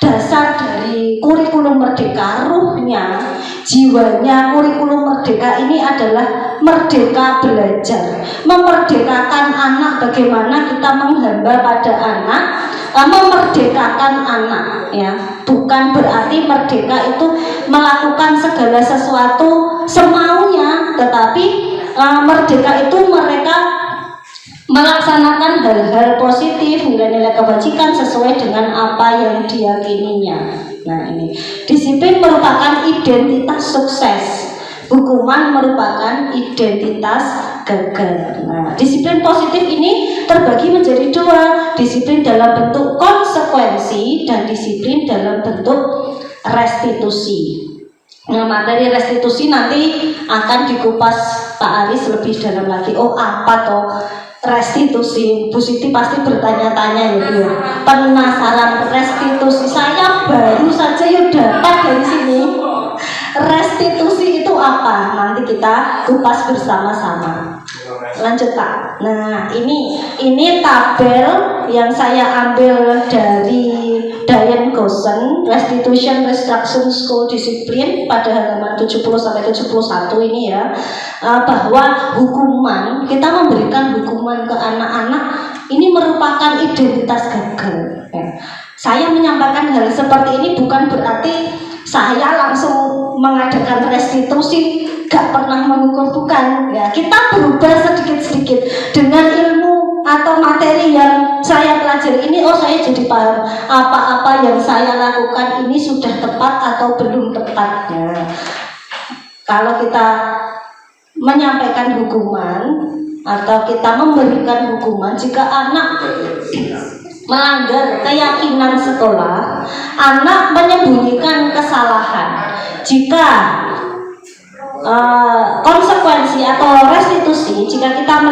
dasar dari kurikulum merdeka, ruhnya, jiwanya kurikulum merdeka ini adalah merdeka belajar, memerdekakan anak. Bagaimana kita menghamba pada anak, memerdekakan anak ya, bukan berarti merdeka itu melakukan segala sesuatu semaunya, tetapi merdeka itu mereka melaksanakan hal-hal positif, nilai-nilai kebajikan sesuai dengan apa yang diyakininya. Nah, ini disiplin merupakan identitas sukses. Hukuman merupakan identitas gagal. Nah, disiplin positif ini terbagi menjadi dua, disiplin dalam bentuk konsekuensi dan disiplin dalam bentuk restitusi. Nah, materi restitusi nanti akan dikupas Pak Aris lebih dalam lagi. Oh, apa toh restitusi? Bu Siti pasti bertanya-tanya ya, penasaran restitusi. Saya baru saja dapat dari sini. Restitusi itu apa? Nanti kita kupas bersama-sama. Lanjut Pak. Nah, ini tabel yang saya ambil dari Diane Gosen, Restitution Restruction School Discipline pada halaman 70 sampai 71 ini ya, bahwa hukuman, kita memberikan hukuman ke anak-anak ini merupakan identitas gagal. Saya menyampaikan hal seperti ini bukan berarti saya langsung mengadakan restitusi, gak pernah menghukum, bukan ya. Kita berubah sedikit-sedikit dengan ilmu atau materi yang saya pelajari ini. Oh, saya jadi paham apa-apa yang saya lakukan ini sudah tepat atau belum tepat ya. Kalau kita menyampaikan hukuman atau kita memberikan hukuman, jika anak melanggar keyakinan sekolah, anak menyembunyikan kesalahan. Jika konsekuensi atau restitusi, jika kita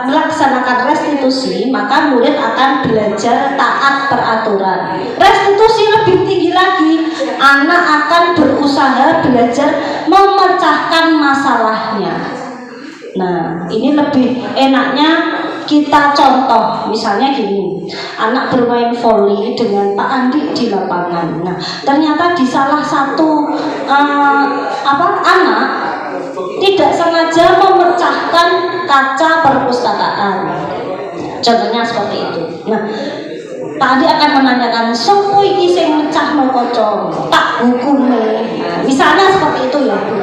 melaksanakan restitusi, maka murid akan belajar taat peraturan. Restitusi lebih tinggi lagi, anak akan berusaha belajar memecahkan masalahnya. Nah, ini lebih enaknya kita contoh, misalnya gini, anak bermain voli dengan Pak Andi di lapangan. Nah, ternyata di salah satu anak tidak sengaja memecahkan kaca perpustakaan. Contohnya seperti itu. Nah, Pak Andi akan menanyakan, sopo iki sing mecahno kaca, tak hukume. Nah, misalnya seperti itu ya, Bu.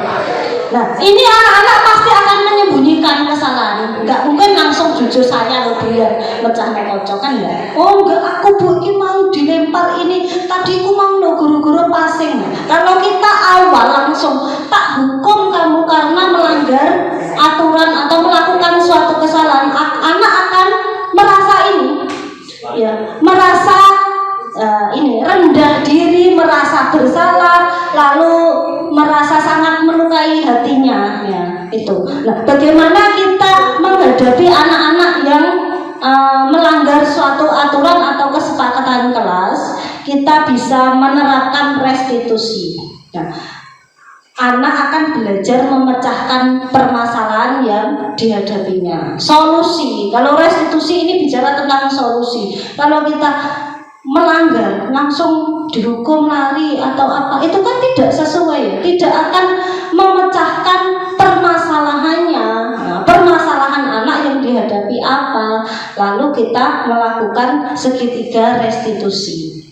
Nah, ini anak-anak pasti akan menyembunyikan kesalahan. Enggak mungkin langsung jujur, saya loh Bu yang mecah kaca, kan ya. Oh enggak, aku Bu ini mau dilempar ini, tadi aku mau lo guru-guru passing. Kalau kita awal langsung tak hukum kamu karena melanggar aturan atau melakukan suatu kesalahan, anak akan merasa ini ya, merasa rendah diri, merasa bersalah, lalu merasa sangat melukai hatinya ya, itu. Nah, bagaimana kita menghadapi anak-anak yang melanggar suatu aturan atau kesepakatan kelas? Kita bisa menerapkan restitusi. Nah, anak akan belajar memecahkan permasalahan yang dihadapinya. Solusi, kalau restitusi ini bicara tentang solusi. Kalau kita melanggar langsung dihukum lari atau apa, itu kan tidak sesuai, tidak akan memecahkan permasalahannya. Nah, permasalahan anak yang dihadapi apa, lalu kita melakukan segitiga restitusi.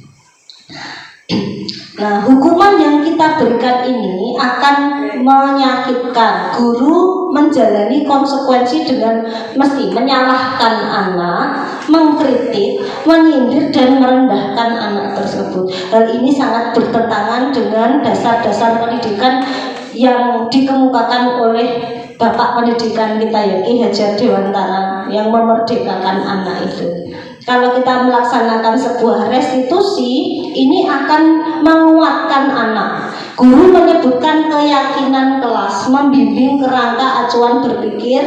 Nah, hukuman yang kita berikan ini akan menyakitkan. Guru menjalani konsekuensi dengan mesti menyalahkan anak, mengkritik, menyindir dan merendahkan anak tersebut. Hal ini sangat bertentangan dengan dasar-dasar pendidikan yang dikemukakan oleh Bapak Pendidikan kita ya, Ki Hajar Dewantara, yang memerdekakan anak itu. Kalau kita melaksanakan sebuah restitusi, ini akan menguatkan anak. Guru menyebutkan keyakinan kelas, membimbing kerangka acuan berpikir,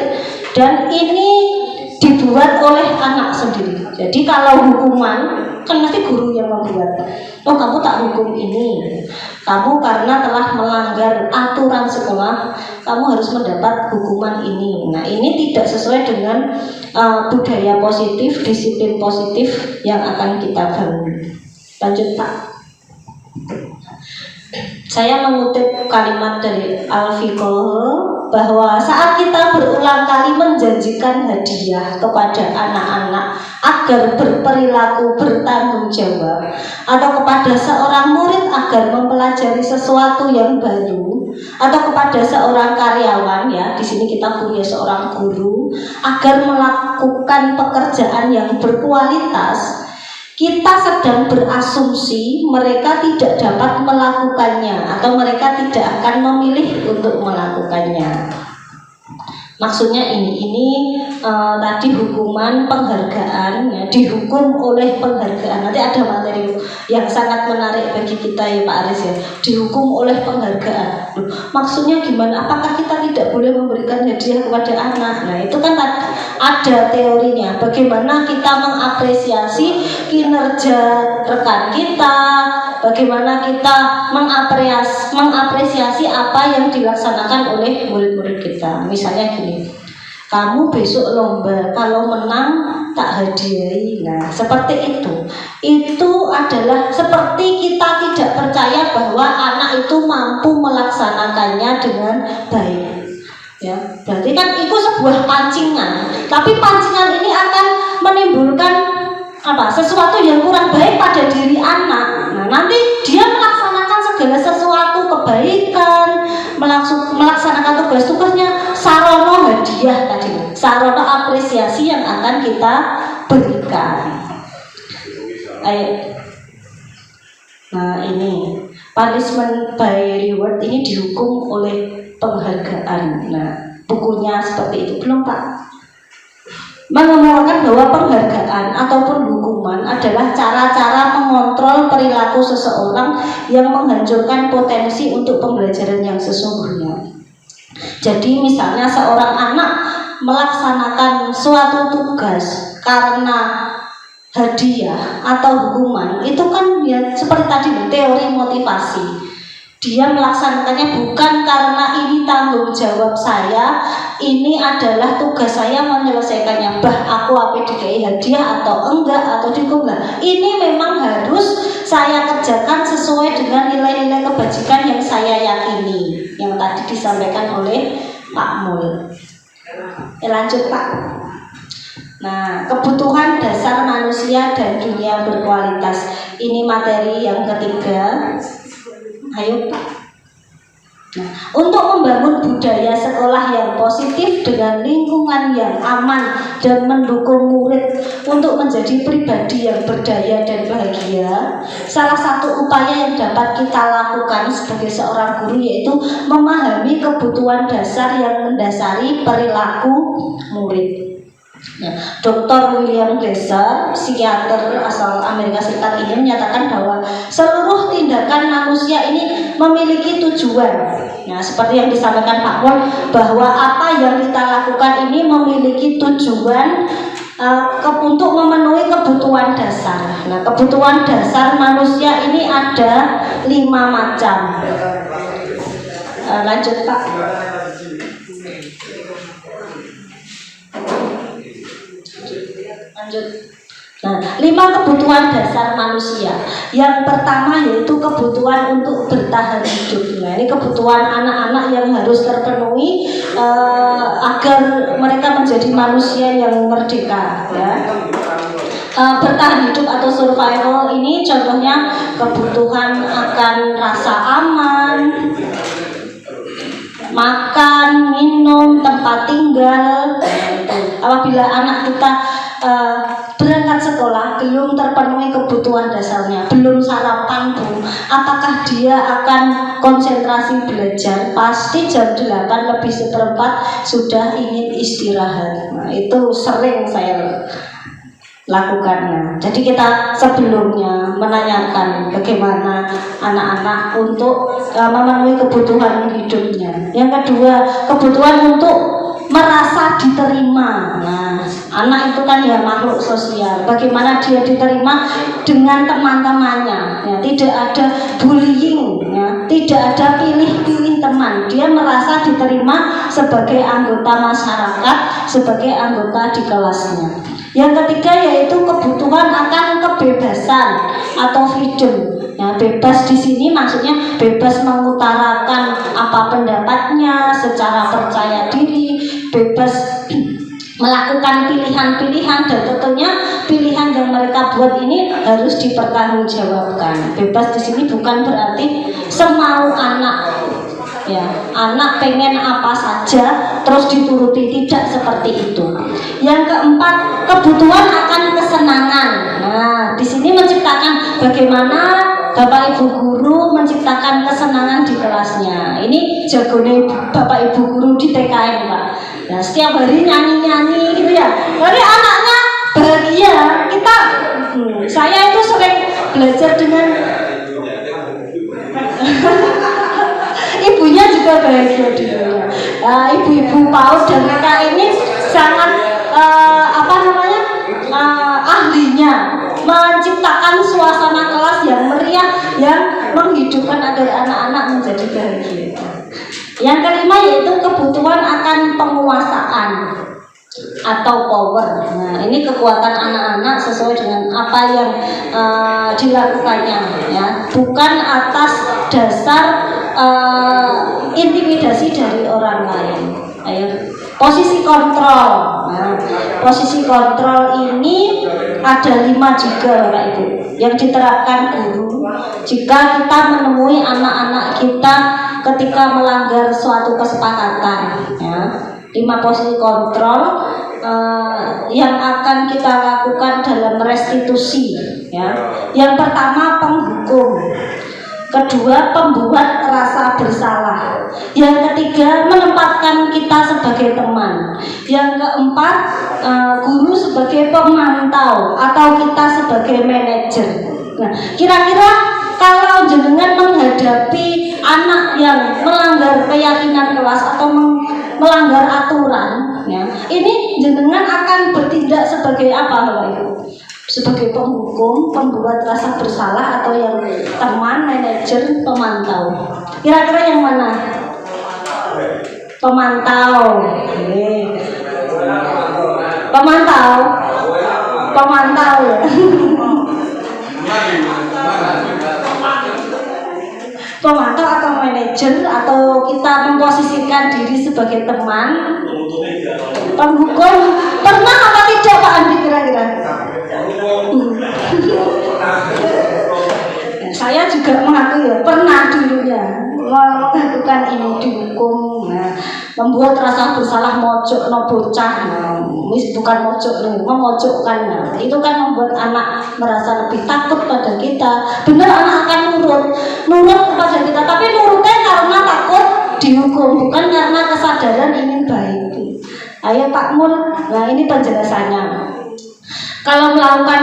dan ini dibuat oleh anak sendiri. Jadi kalau hukuman, kan mesti guru yang membuat. Oh, kamu tak hukum ini, kamu karena telah melanggar aturan sekolah, kamu harus mendapat hukuman ini. Nah, ini tidak sesuai dengan budaya positif, disiplin positif yang akan kita bangun. Lanjut Pak. Saya mengutip kalimat dari Al-Fiqh bahwa saat kita berulang kali menjanjikan hadiah kepada anak-anak agar berperilaku bertanggung jawab, atau kepada seorang murid agar mempelajari sesuatu yang baru, atau kepada seorang karyawan ya, di sini kita punya seorang guru, agar melakukan pekerjaan yang berkualitas, kita sedang berasumsi mereka tidak dapat melakukannya atau mereka tidak akan memilih untuk melakukannya. Maksudnya ini tadi hukuman penghargaan, ya, dihukum oleh penghargaan. Nanti ada materi yang sangat menarik bagi kita ya Pak Aris ya, dihukum oleh penghargaan. Maksudnya gimana? Apakah kita tidak boleh memberikan hadiah kepada anak? Nah itu kan ada teorinya. Bagaimana kita mengapresiasi kinerja rekan kita, bagaimana kita mengapresiasi apa yang dilaksanakan oleh murid-murid kita. Misalnya gini, kamu besok lomba, kalau menang tak hadiahi. Nah seperti itu adalah seperti kita tidak percaya bahwa anak itu mampu melaksanakannya dengan baik, ya. Berarti kan itu sebuah pancingan, tapi pancingan ini akan menimbulkan sesuatu yang kurang baik pada diri anak. Nah nanti dia melaksanakan segala sesuatu kebaikan, melaksanakan tugas-tugasnya, sarono hadiah tadi, sarono apresiasi yang akan kita berikan. Ayo. Nah ini punishment by reward ini dihukum oleh penghargaan. Nah bukunya seperti itu belum Pak? Mengemukakan bahwa penghargaan ataupun hukuman adalah cara-cara mengontrol perilaku seseorang yang menghancurkan potensi untuk pembelajaran yang sesungguhnya. Jadi misalnya seorang anak melaksanakan suatu tugas karena hadiah atau hukuman, itu kan ya seperti tadi teori motivasi. Dia melaksanakannya bukan karena ini tanggung jawab saya, ini adalah tugas saya menyelesaikannya. Aku apa dikai hadiah atau enggak atau enggak. Ini memang harus saya kerjakan sesuai dengan nilai-nilai kebajikan yang saya yakini, yang tadi disampaikan oleh Pak Mul. Lanjut Pak. Nah, kebutuhan dasar manusia dan dunia berkualitas. Ini materi yang ketiga. Ayo Pak. Nah, untuk membangun budaya sekolah yang positif dengan lingkungan yang aman dan mendukung murid untuk menjadi pribadi yang berdaya dan bahagia, salah satu upaya yang dapat kita lakukan sebagai seorang guru yaitu memahami kebutuhan dasar yang mendasari perilaku murid. Ya, Dr. William Glasser, psikiater asal Amerika Serikat ini menyatakan bahwa seluruh tindakan manusia ini memiliki tujuan. Nah, seperti yang disampaikan Pak Won, bahwa apa yang kita lakukan ini memiliki tujuan untuk memenuhi kebutuhan dasar. Nah, kebutuhan dasar manusia ini ada 5 macam. Lanjut Pak. Nah, 5 kebutuhan dasar manusia. Yang pertama yaitu kebutuhan untuk bertahan hidup. Nah, ini kebutuhan anak-anak yang harus terpenuhi agar mereka menjadi manusia yang merdeka, ya. Bertahan hidup atau survival ini contohnya kebutuhan akan rasa aman, makan, minum, tempat tinggal. Apabila anak kita berangkat sekolah belum terpenuhi kebutuhan dasarnya, belum sarapan Bu, apakah dia akan konsentrasi belajar? Pasti jam 8:08 sudah ingin istirahat. Nah, itu sering saya lakukannya. Jadi kita sebelumnya menanyakan bagaimana anak-anak untuk memenuhi kebutuhan hidupnya. Yang kedua, kebutuhan untuk merasa diterima. Nah, anak itu kan ya makhluk sosial. Bagaimana dia diterima dengan teman-temannya? Ya, tidak ada bullying, ya, tidak ada pilih-pilih teman. Dia merasa diterima sebagai anggota masyarakat, sebagai anggota di kelasnya. Yang ketiga yaitu kebutuhan akan kebebasan atau freedom. Ya, bebas di sini maksudnya bebas mengutarakan apa pendapatnya secara percaya diri, bebas melakukan pilihan-pilihan, dan tentunya pilihan yang mereka buat ini harus dipertanggungjawabkan. Bebas di sini bukan berarti semau anak. Ya, anak pengen apa saja terus dituruti, tidak seperti itu. Yang keempat, kebutuhan akan kesenangan. Nah, Nah, di sini menciptakan bagaimana Bapak Ibu guru menciptakan kesenangan di kelasnya. Ini jagone Bapak Ibu guru di TKN, Pak. Nah, setiap hari nyanyi-nyanyi gitu ya. Jadi anaknya bahagia. Saya itu sering belajar dengan ibunya juga bahagia dia. Ibu-ibu PAUD dan TK ini sangat ahlinya menciptakan suasana kelas yang meriah, yang menghidupkan agar anak-anak menjadi bahagia. Yang kelima yaitu kebutuhan akan penguasaan atau power. Nah, ini kekuatan anak-anak sesuai dengan apa yang dilakukannya, ya, bukan atas dasar intimidasi dari orang lain. Ayo, posisi kontrol. Nah, posisi kontrol ini ada 5 juga, Bapak Ibu, yang diterapkan guru jika kita menemui anak-anak kita ketika melanggar suatu kesepakatan, ya. 5 posisi kontrol yang akan kita lakukan dalam restitusi, ya. Yang pertama penghukum, kedua pembuat rasa bersalah, yang ketiga menempatkan kita sebagai teman, yang keempat guru sebagai pemantau atau kita sebagai manajer. Nah, kira-kira kalau jenengan menghadapi anak yang melanggar keyakinan kelas atau melanggar aturan, ya, ini jenengan akan bertindak sebagai apa, Bapak Ibu? Sebagai penghukum, pembuat rasa bersalah, atau yang teman, manajer, pemantau? Kira-kira yang mana? Pemantau. Pemantau. Pemantau atau manajer, atau kita memposisikan diri sebagai teman? Penghukum. Pernah apa tidak, Pak Andi, kira-kira? Saya juga mengaku ya pernah dulunya melakukan ini, dihukum. Nah, membuat rasa bersalah, mojok no bocah, bukan mojok, memojokkan. Nah, itu kan membuat anak merasa lebih takut pada kita. Benar, anak akan nurut kepada kita, tapi nurutnya karena takut dihukum, bukan karena kesadaran ingin baik. Ayo Pak Mun, nah ini penjelasannya. Kalau melakukan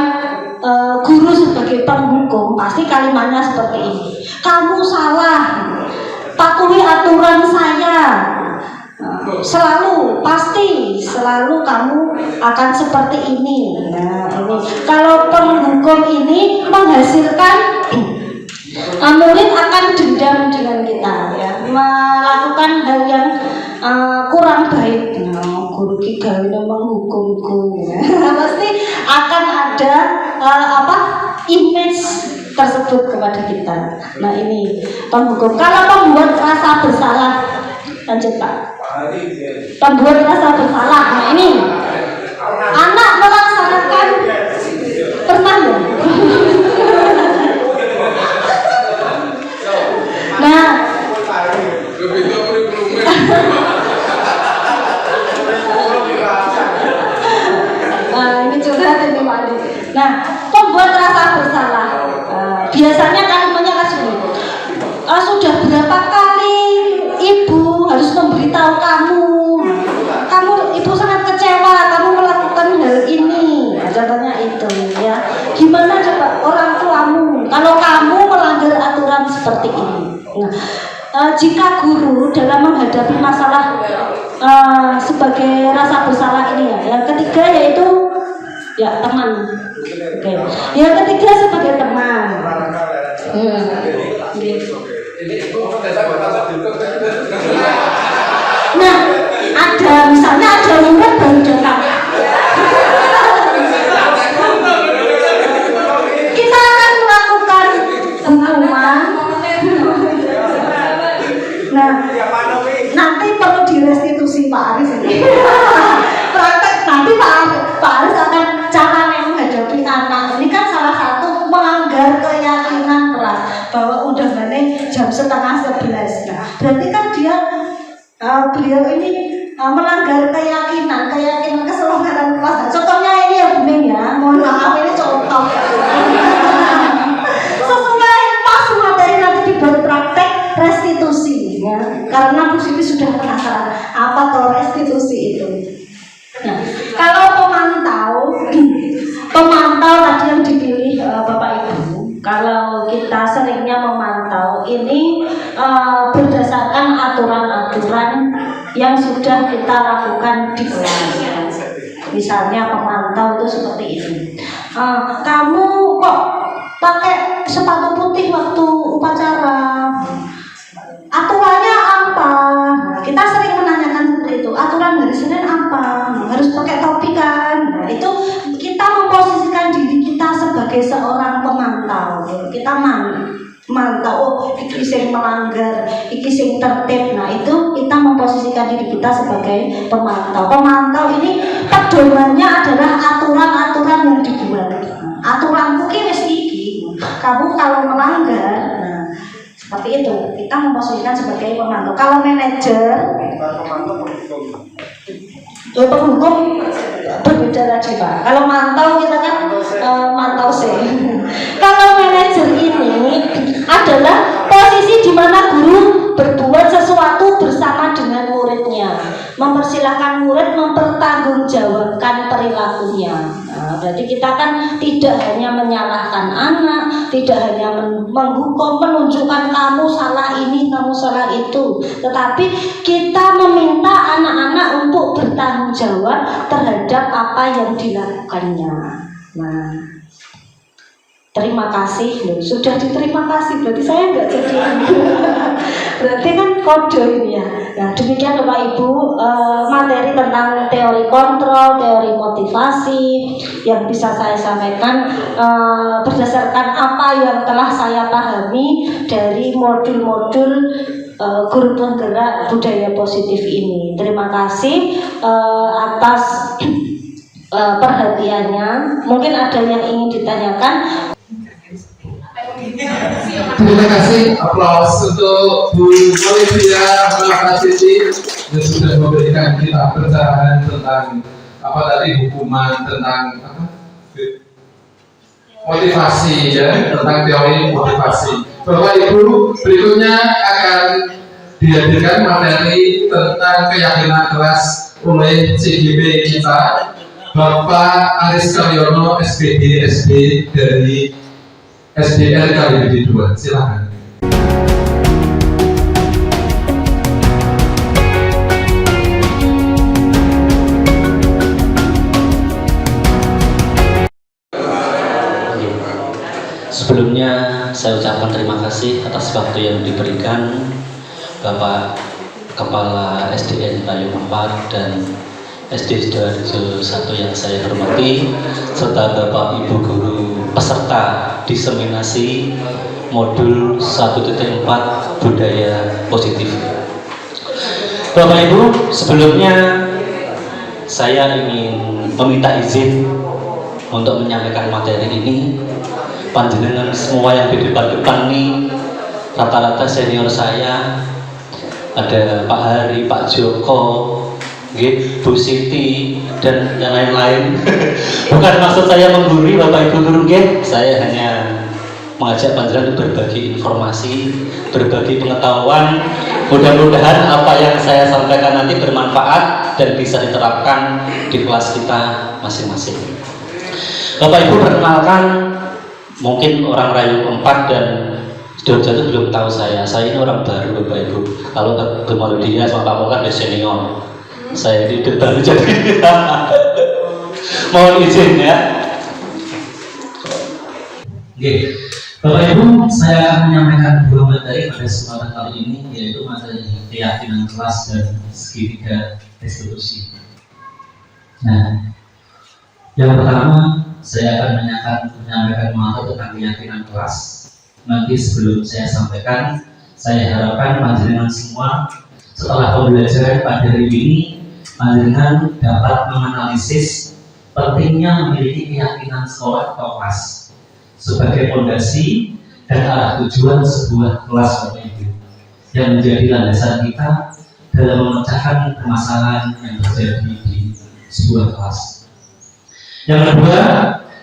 guru sebagai penghukum, pasti kalimatnya seperti ini: kamu salah, patuhi aturan saya. Selalu kamu akan seperti ini. Nah, ini kalau penghukum ini menghasilkan murid akan dendam dengan kita, ya, melakukan hal yang kurang baik. Guru kita ini menghukumku, ya. Pasti akan ada image tersebut kepada kita. Nah, ini penghukum. Kalau pembuat rasa bersalah, lanjut Pak. Pembuat rasa bersalah. Nah, ini anak melaksanakan, pernah ya? Nah, ini curhat ini Pak Adi. Nah, pembuat rasa bersalah, biasanya kalimatnya kan sudah berapa kali ibu harus memberitahu ibu sangat kecewa kamu melakukan hal ini. Nah, contohnya itu, ya. Gimana coba orang tuamu kalau kamu melanggar aturan seperti ini? Nah, jika guru dalam menghadapi masalah sebagai rasa bersalah ini, ya, yang ketiga yaitu ya teman. Oke. Yang ketiga sebagai teman. Nah, misalnya ada murid baru datang, kita akan melakukan hukuman. Nah, nanti perlu direstitusi Pak Aris ini. Praktek nanti Pak Aris akan cara menghadapi anak. Ini kan salah satu melanggar keyakinan kelas bahwa udah balik jam 10:30. Nah, berarti kan beliau ini melanggar keyakinan keseluruhan kelas. Contohnya ini ya Buning ya, mohon maaf ini contoh. Sesuai pas materi nanti dibuat praktek restitusi ya, karena Bu Siti sudah penasaran apa tuh restitusi itu. Nah, kalau pemantau tadi yang dipilih Bapak Ibu, kalau kita seringnya memantau ini berdasarkan aturan-aturan yang sudah kita lakukan di kelas. Misalnya pemantau itu seperti ini. Kamu kok pakai sepatu putih waktu upacara? Aturannya apa? Kita sering menanyakan seperti itu. Aturan dari Senin apa? Harus pakai topi kan? Nah, itu kita memposisikan diri kita sebagai seorang pemantau. Kita mantau, oh iki sing melanggar, iki sing tertib. Nah, itu kita memposisikan diri kita sebagai pemantau. Pemantau ini pedomannya adalah aturan-aturan yang dibuat. Aturanku ki wis iki. Kamu kalau melanggar, nah seperti itu. Kita memposisikan sebagai pemantau. Kalau manajer, penghukum berbeda lagi Pak. Kalau mantau kita kan mantau sih. Kalau manajer ini adalah posisi di mana guru berbuat sesuatu bersama dengan muridnya, mempersilahkan murid mempertanggungjawabkan perilakunya. Nah, berarti kita kan tidak hanya menyalahkan anak, tidak hanya menghukum, menunjukkan kamu salah ini, kamu salah itu, tetapi kita meminta anak-anak untuk bertanggung jawab terhadap apa yang dilakukannya. Nah, terima kasih loh, sudah diterima kasih, berarti saya nggak jadi berarti kan kode ini ya. Nah, demikian Bapak Ibu materi tentang teori kontrol, teori motivasi yang bisa saya sampaikan berdasarkan apa yang telah saya pahami dari modul-modul guru penggerak budaya positif ini. Terima kasih atas perhatiannya. Mungkin ada yang ingin ditanyakan. Terima kasih, aplaus untuk Bu Olivia Malakasiti yang sudah memberikan kita pencerahan tentang apa tadi, hukuman tentang apa? Motivasi ya, tentang teori motivasi. Bapak Ibu, berikutnya akan dihadirkan materi tentang keyakinan kelas oleh CGP kita, Bapak Aris Karyono, SPD SB dari SDR KBBD 2. Silakan. Sebelumnya saya ucapkan terima kasih atas waktu yang diberikan Bapak Kepala SDN Payung 4 dan SD Sidoarjo 1 yang saya hormati, serta Bapak Ibu Guru peserta diseminasi modul 1.4 budaya positif. Bapak Ibu, sebelumnya saya ingin meminta izin untuk menyampaikan materi ini. Panjenengan semua yang di depan-depan nih rata-rata senior saya, ada Pak Hari, Pak Joko, Bu Siti, dan yang lain-lain. Bukan maksud saya menggurui Bapak Ibu guru, saya hanya mengajak panjenengan untuk berbagi informasi, berbagi pengetahuan. Mudah-mudahan apa yang saya sampaikan nanti bermanfaat dan bisa diterapkan di kelas kita masing-masing. Bapak Ibu, perkenalkan, mungkin orang Rayu 4 dan Sidoarjo itu belum tahu saya ini orang baru Bapak Ibu. Kalau ketemu dia sama Pak Polkan dia senior, saya ini baru jadi. Mohon izin ya. Oke, Bapak Ibu, saya menyampaikan dua materi pada kesempatan kali ini, yaitu materi keyakinan kelas dan segitiga restitusi. Nah, yang pertama saya akan menyampaikan materi tentang keyakinan kelas. Nanti sebelum saya sampaikan, saya harapkan panjenengan semua setelah pembelajaran pada hari ini, panjenengan dapat menganalisis pentingnya memiliki keyakinan sekolah atau kelas sebagai fondasi dan arah tujuan sebuah kelas Bapak Ibu yang menjadi landasan kita dalam memecahkan permasalahan yang terjadi di sebuah kelas. Yang kedua,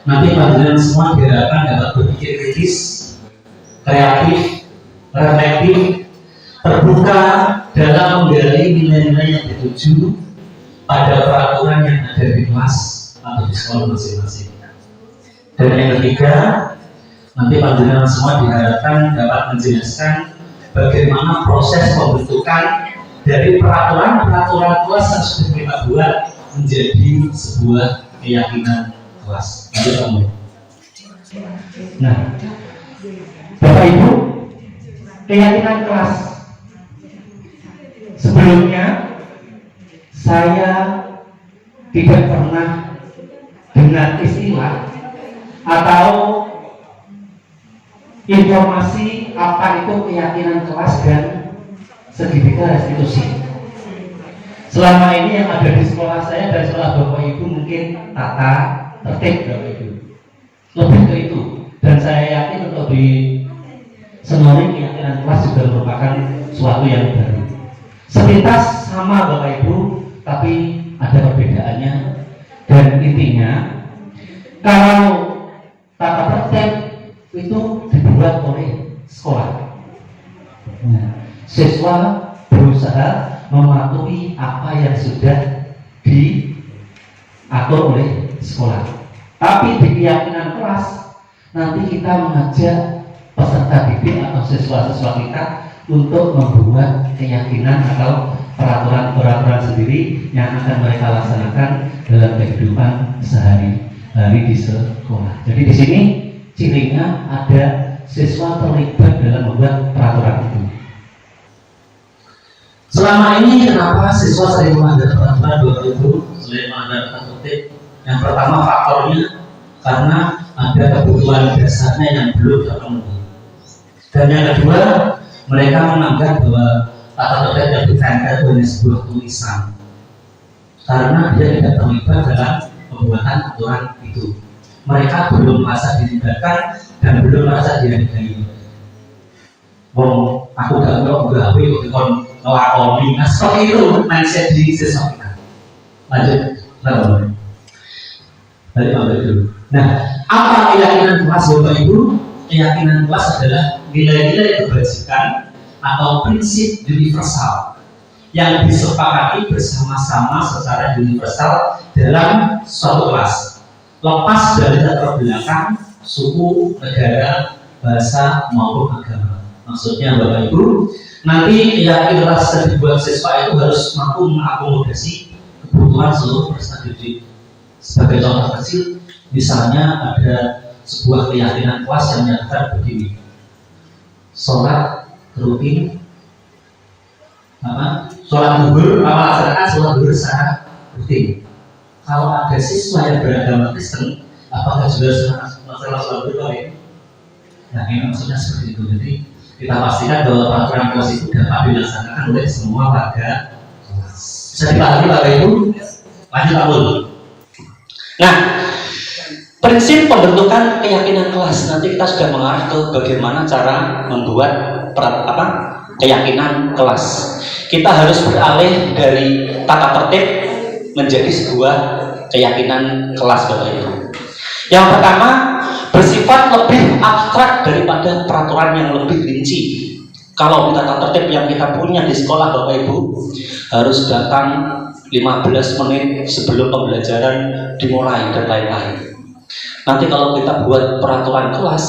nanti panjenengan semua diharapkan dapat berpikir kritis, kreatif, reflektif, terbuka dalam menggali nilai-nilai yang dituju pada peraturan yang ada di kelas atau di sekolah masing-masing. Dan yang ketiga, nanti panjenengan semua diharapkan dapat menjelaskan bagaimana proses pembentukan dari peraturan kelas yang sudah kita buat menjadi sebuah keyakinan kelas. Nah, Bapak Ibu, keyakinan kelas. Sebelumnya saya tidak pernah dengar istilah atau informasi apa itu keyakinan kelas dan segitiga restitusi. Selama ini yang ada di sekolah saya dan sekolah Bapak Ibu mungkin tata tertib Bapak Ibu, lebih ke itu. Dan saya yakin untuk di Senori keyakinan kelas juga merupakan suatu yang baru. Sepintas sama Bapak Ibu, tapi ada perbedaannya. Dan intinya, kalau tata tertib itu dibuat oleh sekolah. Nah, siswa berusaha mematuhi apa yang sudah diatur oleh sekolah. Tapi di keyakinan kelas, nanti kita mengajak peserta didik atau siswa-siswa kita untuk membuat keyakinan atau peraturan-peraturan sendiri yang akan mereka laksanakan dalam kehidupan sehari-hari di sekolah. Jadi di sini cirinya ada siswa terlibat dalam membuat peraturan itu. Selama ini kenapa siswa sering melanggar peraturan Bapak Ibu, selain melanggar tertib? Yang pertama faktornya karena ada kebutuhan dasarnya yang belum terpenuhi. Dan yang kedua, mereka menganggap bahwa tata tertib yang ditempel itu hanya sebuah tulisan, karena dia tidak terlibat dalam pembuatan aturan itu. Mereka belum merasa dilibatkan dan belum merasa dihargai. Aku gak mau gawe kok kon ngelakoni. Nah, seperti itu mindset di siswa kita. Lanjut, balik dulu. Nah, apa keyakinan kelas Bapak Ibu? Keyakinan kelas adalah nilai-nilai kebajikan atau prinsip universal yang disepakati bersama-sama secara universal dalam suatu kelas, lepas dari latar belakang, suku, negara, bahasa maupun agama. Maksudnya Bapak Ibu, nanti keyakinan kelas yang dibuat siswa itu harus mampu mengakomodasi kebutuhan seluruh peserta didik. Sebagai contoh kecil, misalnya ada sebuah keyakinan kelas yang menyatakan begini: sholat rutin, sholat zuhur, laksanakan sholat zuhur secara rutin. Kalau ada siswa yang beragama Kristen, apakah juga masalah sholat zuhur? Nah, ini maksudnya seperti itu. Jadi kita pastikan bahwa peraturan kelas itu dapat dilaksanakan oleh semua warga kelas. Bisa dipahami Bapak Ibu? Lanjut Pak Bul. Nah, prinsip pembentukan keyakinan kelas, nanti kita sudah mengarah ke bagaimana cara membuat keyakinan kelas. Kita harus beralih dari tata tertib menjadi sebuah keyakinan kelas Bapak Ibu. Yang pertama, bersifat lebih abstrak daripada peraturan yang lebih rinci. Kalau tata tertib yang kita punya di sekolah Bapak Ibu, harus datang 15 menit sebelum pembelajaran dimulai dan lain-lain. Nanti kalau kita buat peraturan kelas,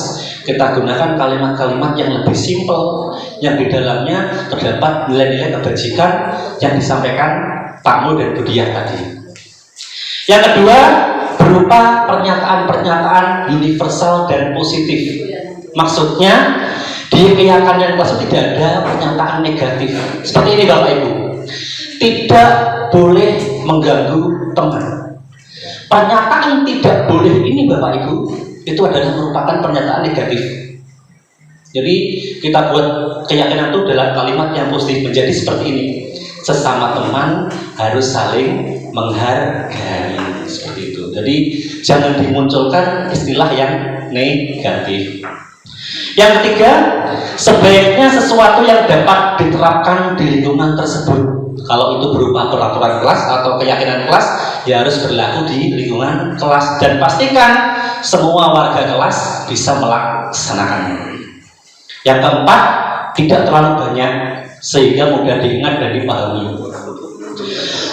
kita gunakan kalimat-kalimat yang lebih simpel, yang di dalamnya terdapat nilai-nilai kebajikan yang disampaikan Pak Mu dan Bu Diah tadi. Yang kedua, berupa pernyataan-pernyataan universal dan positif. Maksudnya, di keyakinan kelas itu tidak ada pernyataan negatif. Seperti ini Bapak Ibu, tidak boleh mengganggu teman. Pernyataan tidak boleh ini Bapak Ibu, itu adalah merupakan pernyataan negatif. Jadi kita buat keyakinan itu dalam kalimat yang positif menjadi seperti ini: sesama teman harus saling menghargai, seperti itu. Jadi jangan dimunculkan istilah yang negatif. Yang ketiga, sebaiknya sesuatu yang dapat diterapkan di lingkungan tersebut. Kalau itu berupa peraturan kelas atau keyakinan kelas, ya harus berlaku di lingkungan kelas, dan pastikan semua warga kelas bisa melaksanakannya. Yang keempat, tidak terlalu banyak sehingga mudah diingat dan dipahami.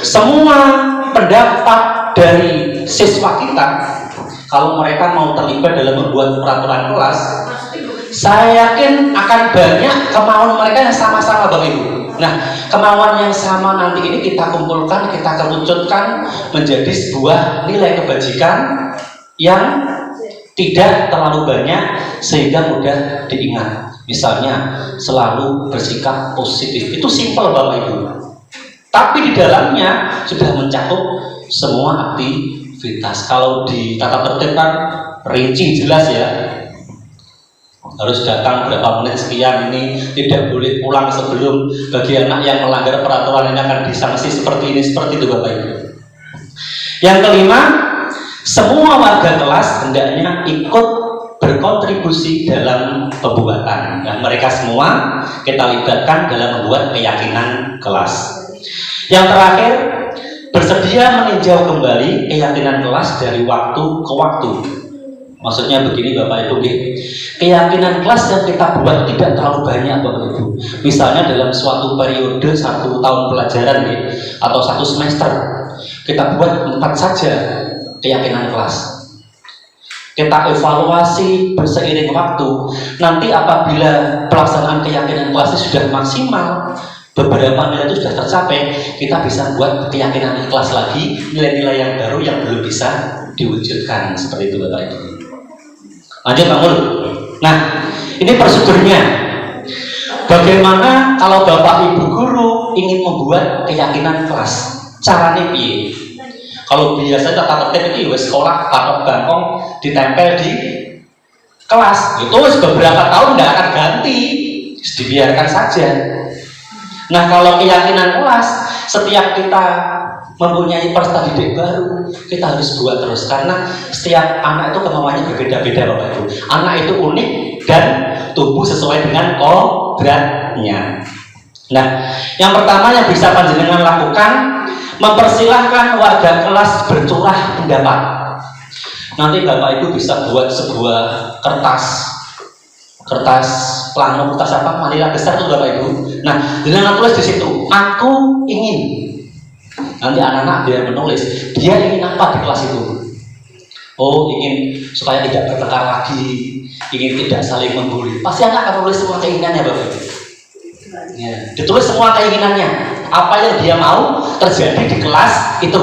Semua pendapat dari siswa kita, kalau mereka mau terlibat dalam membuat peraturan kelas, saya yakin akan banyak kemauan mereka yang sama-sama, Bapak Ibu. Nah, kemauan yang sama nanti ini kita kumpulkan, kita kerucutkan menjadi sebuah nilai kebajikan yang tidak terlalu banyak sehingga mudah diingat. Misalnya, selalu bersikap positif. Itu simpel, Bapak Ibu. Tapi di dalamnya sudah mencakup semua aktivitas. Kalau di tata tertib kan rinci jelas ya. Harus datang berapa menit sekian, ini tidak boleh pulang sebelum. Bagi anak yang melanggar peraturan ini akan disanksi seperti ini, seperti itu, Bapak Ibu. Yang kelima, semua warga kelas hendaknya ikut berkontribusi dalam pembuatan. Nah, mereka semua kita libatkan dalam membuat keyakinan kelas. Yang terakhir, bersedia meninjau kembali keyakinan kelas dari waktu ke waktu. Maksudnya begini, Bapak Ibu, keyakinan kelas yang kita buat tidak terlalu banyak, Bapak Ibu. Misalnya dalam suatu periode 1 tahun pelajaran atau 1 semester, kita buat 4 saja keyakinan kelas. Kita evaluasi berseiring waktu. Nanti apabila pelaksanaan keyakinan kelas sudah maksimal, beberapa nilai itu sudah tercapai, kita bisa buat keyakinan kelas lagi, nilai-nilai yang baru yang belum bisa diwujudkan, seperti itu, Bapak Ibu. Lanjut, Bang Mul. Nah, ini prosedurnya. Bagaimana kalau Bapak Ibu guru ingin membuat keyakinan kelas? Caranya piye? Kalau biasanya tata tertib itu sekolah atau bangkong ditempel di kelas, itu beberapa tahun tidak akan ganti, dibiarkan saja. Nah, kalau keyakinan kelas, setiap kita mempunyai peserta didik baru, kita harus buat terus, karena setiap anak itu kemauannya berbeda-beda, Bapak Ibu. Anak itu unik dan tumbuh sesuai dengan kodratnya. Nah, yang pertama yang bisa panjenengan lakukan, mempersilahkan warga kelas bercurah pendapat. Nanti Bapak Ibu bisa buat sebuah kertas plano, kertas apa, manila besar tuh, Bapak Ibu. Nah, dengan tulis di situ, aku ingin. Nanti anak-anak biar menulis, dia ingin apa di kelas itu. Oh, ingin supaya tidak bertengkar lagi, ingin tidak saling membuli. Pasti anak akan menulis semua keinginannya, Bapak Ibu. Ya, ditulis semua keinginannya, apa yang dia mau terjadi di kelas itu,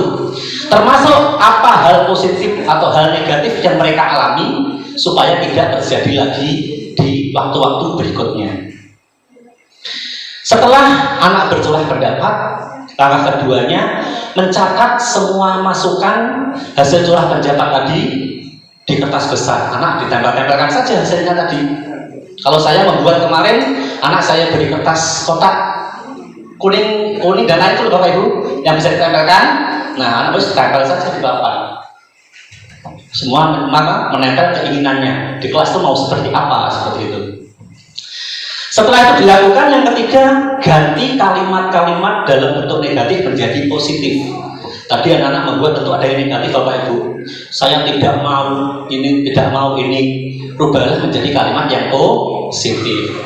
termasuk apa hal positif atau hal negatif yang mereka alami supaya tidak terjadi lagi di waktu-waktu berikutnya. Setelah anak bercurah pendapat, langkah keduanya mencatat semua masukan hasil curah pendapat tadi di kertas besar. Anak ditempel-tempelkan saja hasilnya tadi. Kalau saya membuat kemarin, anak saya beri kertas kotak kuning dan lain itu, Bapak Ibu, yang bisa ditempelkan. Nah, anak harus tempel saja di bawah. Semua menempel keinginannya. Di kelas itu mau seperti apa, seperti itu. Setelah itu dilakukan, yang ketiga, ganti kalimat-kalimat dalam bentuk negatif menjadi positif. Tadi anak-anak membuat tentu ada yang negatif, Bapak Ibu. Saya tidak mau ini, tidak mau ini. Rubahlah menjadi kalimat yang positif.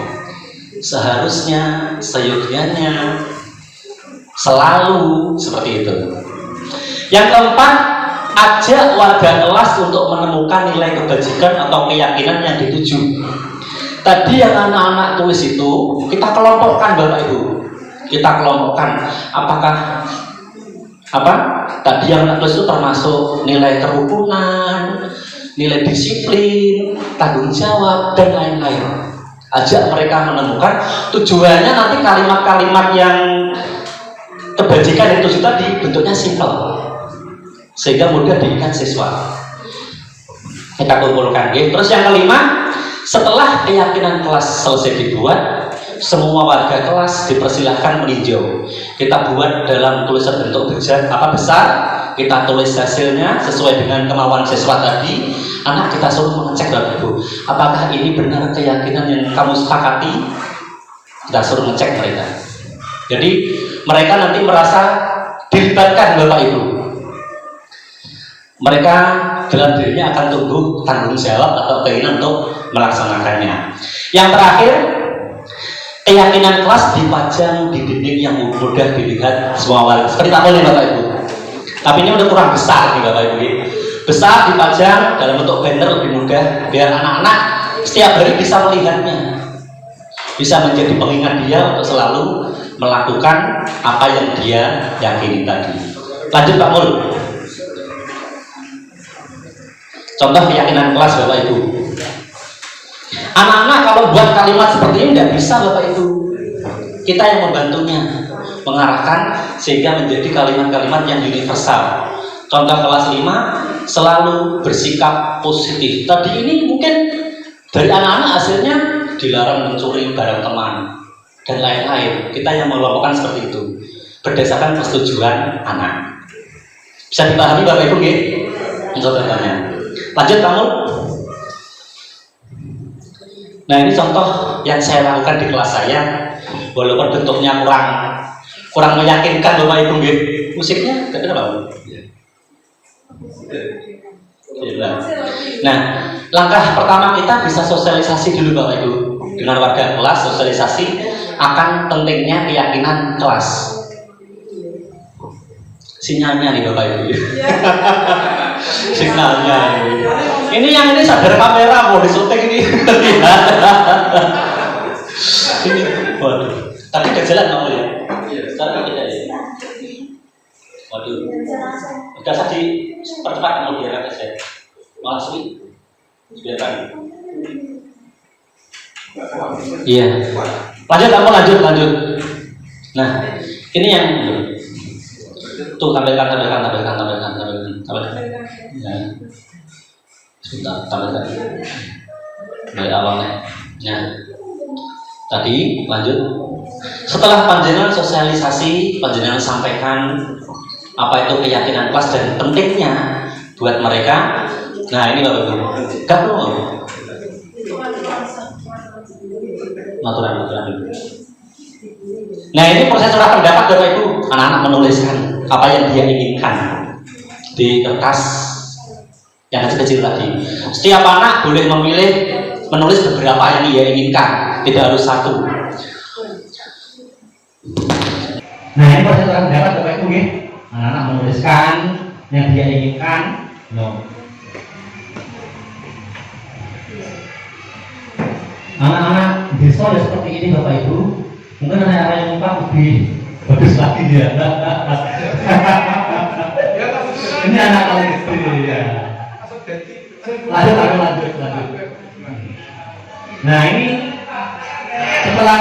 Seharusnya, seyogyanya, selalu seperti itu. Yang keempat, ajak warga kelas untuk menemukan nilai kebajikan atau keyakinan yang dituju. Tadi yang anak-anak tulis itu kita kelompokkan, Bapak Ibu. Kita kelompokkan. Apakah tadi yang anak tulis itu termasuk nilai kerukunan, nilai disiplin, tanggung jawab, dan lain-lain. Ajak mereka menemukan. Tujuannya nanti kalimat-kalimat yang kebajikan itu tadi bentuknya simpel, sehingga mudah diingat siswa. Kita kumpulkan. Terus yang kelima, setelah keyakinan kelas selesai dibuat, semua warga kelas dipersilahkan meninjau. Kita buat dalam tulisan bentuk besar, kita tulis hasilnya sesuai dengan kemauan siswa tadi. Anak kita suruh mengecek, Bapak Ibu, apakah ini benar keyakinan yang kamu sepakati. Kita suruh ngecek mereka. Jadi mereka nanti merasa dilibatkan Bapak Ibu. Mereka dalam dirinya akan tumbuh tanggung jawab atau keinginan untuk melaksanakannya. Yang terakhir, keyakinan kelas dipajang di dinding yang mudah dilihat semua warga. Seperti tak boleh Bapak Ibu. Tapi ini udah kurang besar nih Bapak Ibu. Besar dipajang dalam bentuk banner lebih mudah biar anak-anak setiap hari bisa melihatnya, bisa menjadi pengingat dia untuk selalu melakukan apa yang dia yakini tadi. Lanjut Pak Mul. Contoh keyakinan kelas Bapak Ibu. Anak-anak kalau buat kalimat seperti ini tidak bisa Bapak Ibu. Kita yang membantunya, mengarahkan sehingga menjadi kalimat-kalimat yang universal. Contoh kelas 5, selalu bersikap positif. Tadi ini mungkin dari anak-anak hasilnya dilarang mencuri barang teman dan lain-lain. Kita yang mengelompokkan seperti itu berdasarkan persetujuan anak. Bisa dipahami Bapak Ibu nggih? Contohnya. Lanjut kamu. Nah ini contoh yang saya lakukan di kelas saya, walaupun bentuknya kurang meyakinkan Bapak Ibu nggih. Musiknya tidak ada Bapak. Nah, langkah pertama kita bisa sosialisasi dulu Bapak Ibu dengan warga kelas, sosialisasi akan pentingnya keyakinan kelas. Sinyalnya nih Bapak Ibu. Sinyalnya ini yang ini sadar kamera mau disyuting ini. Ini, waduh. Tapi udah jalan kamu ya? Sekarang tidak ya? Waduh. Udah tadi percepat kamu biar kata saya. Masih biarkan. Iya. Lanjut. Nah, ini yang tuh tampilkan. Ya. Sebentar, tampilkan. Dari awalnya. Nah, tadi lanjut. Setelah panjenengan sosialisasi, panjenengan sampaikan apa itu keyakinan kelas dan pentingnya buat mereka. Nah ini Bapak Ibu, gak perlu natural. Nah ini proses surah pendapat Bapak Ibu. Anak-anak menuliskan apa yang dia inginkan di kertas yang kecil-kecil tadi. Setiap anak boleh memilih menulis beberapa yang dia inginkan, tidak harus satu. Nah ini proses surah pendapat Bapak Ibu ya. Anak-anak menuliskan yang dia inginkan. Anak-anak desa ya seperti ini Bapak Ibu. Mungkin anak-anak yang numpang lebih bagus lagi ya. Ini anak paling kecil ya. Lanjut. Nah ini setelah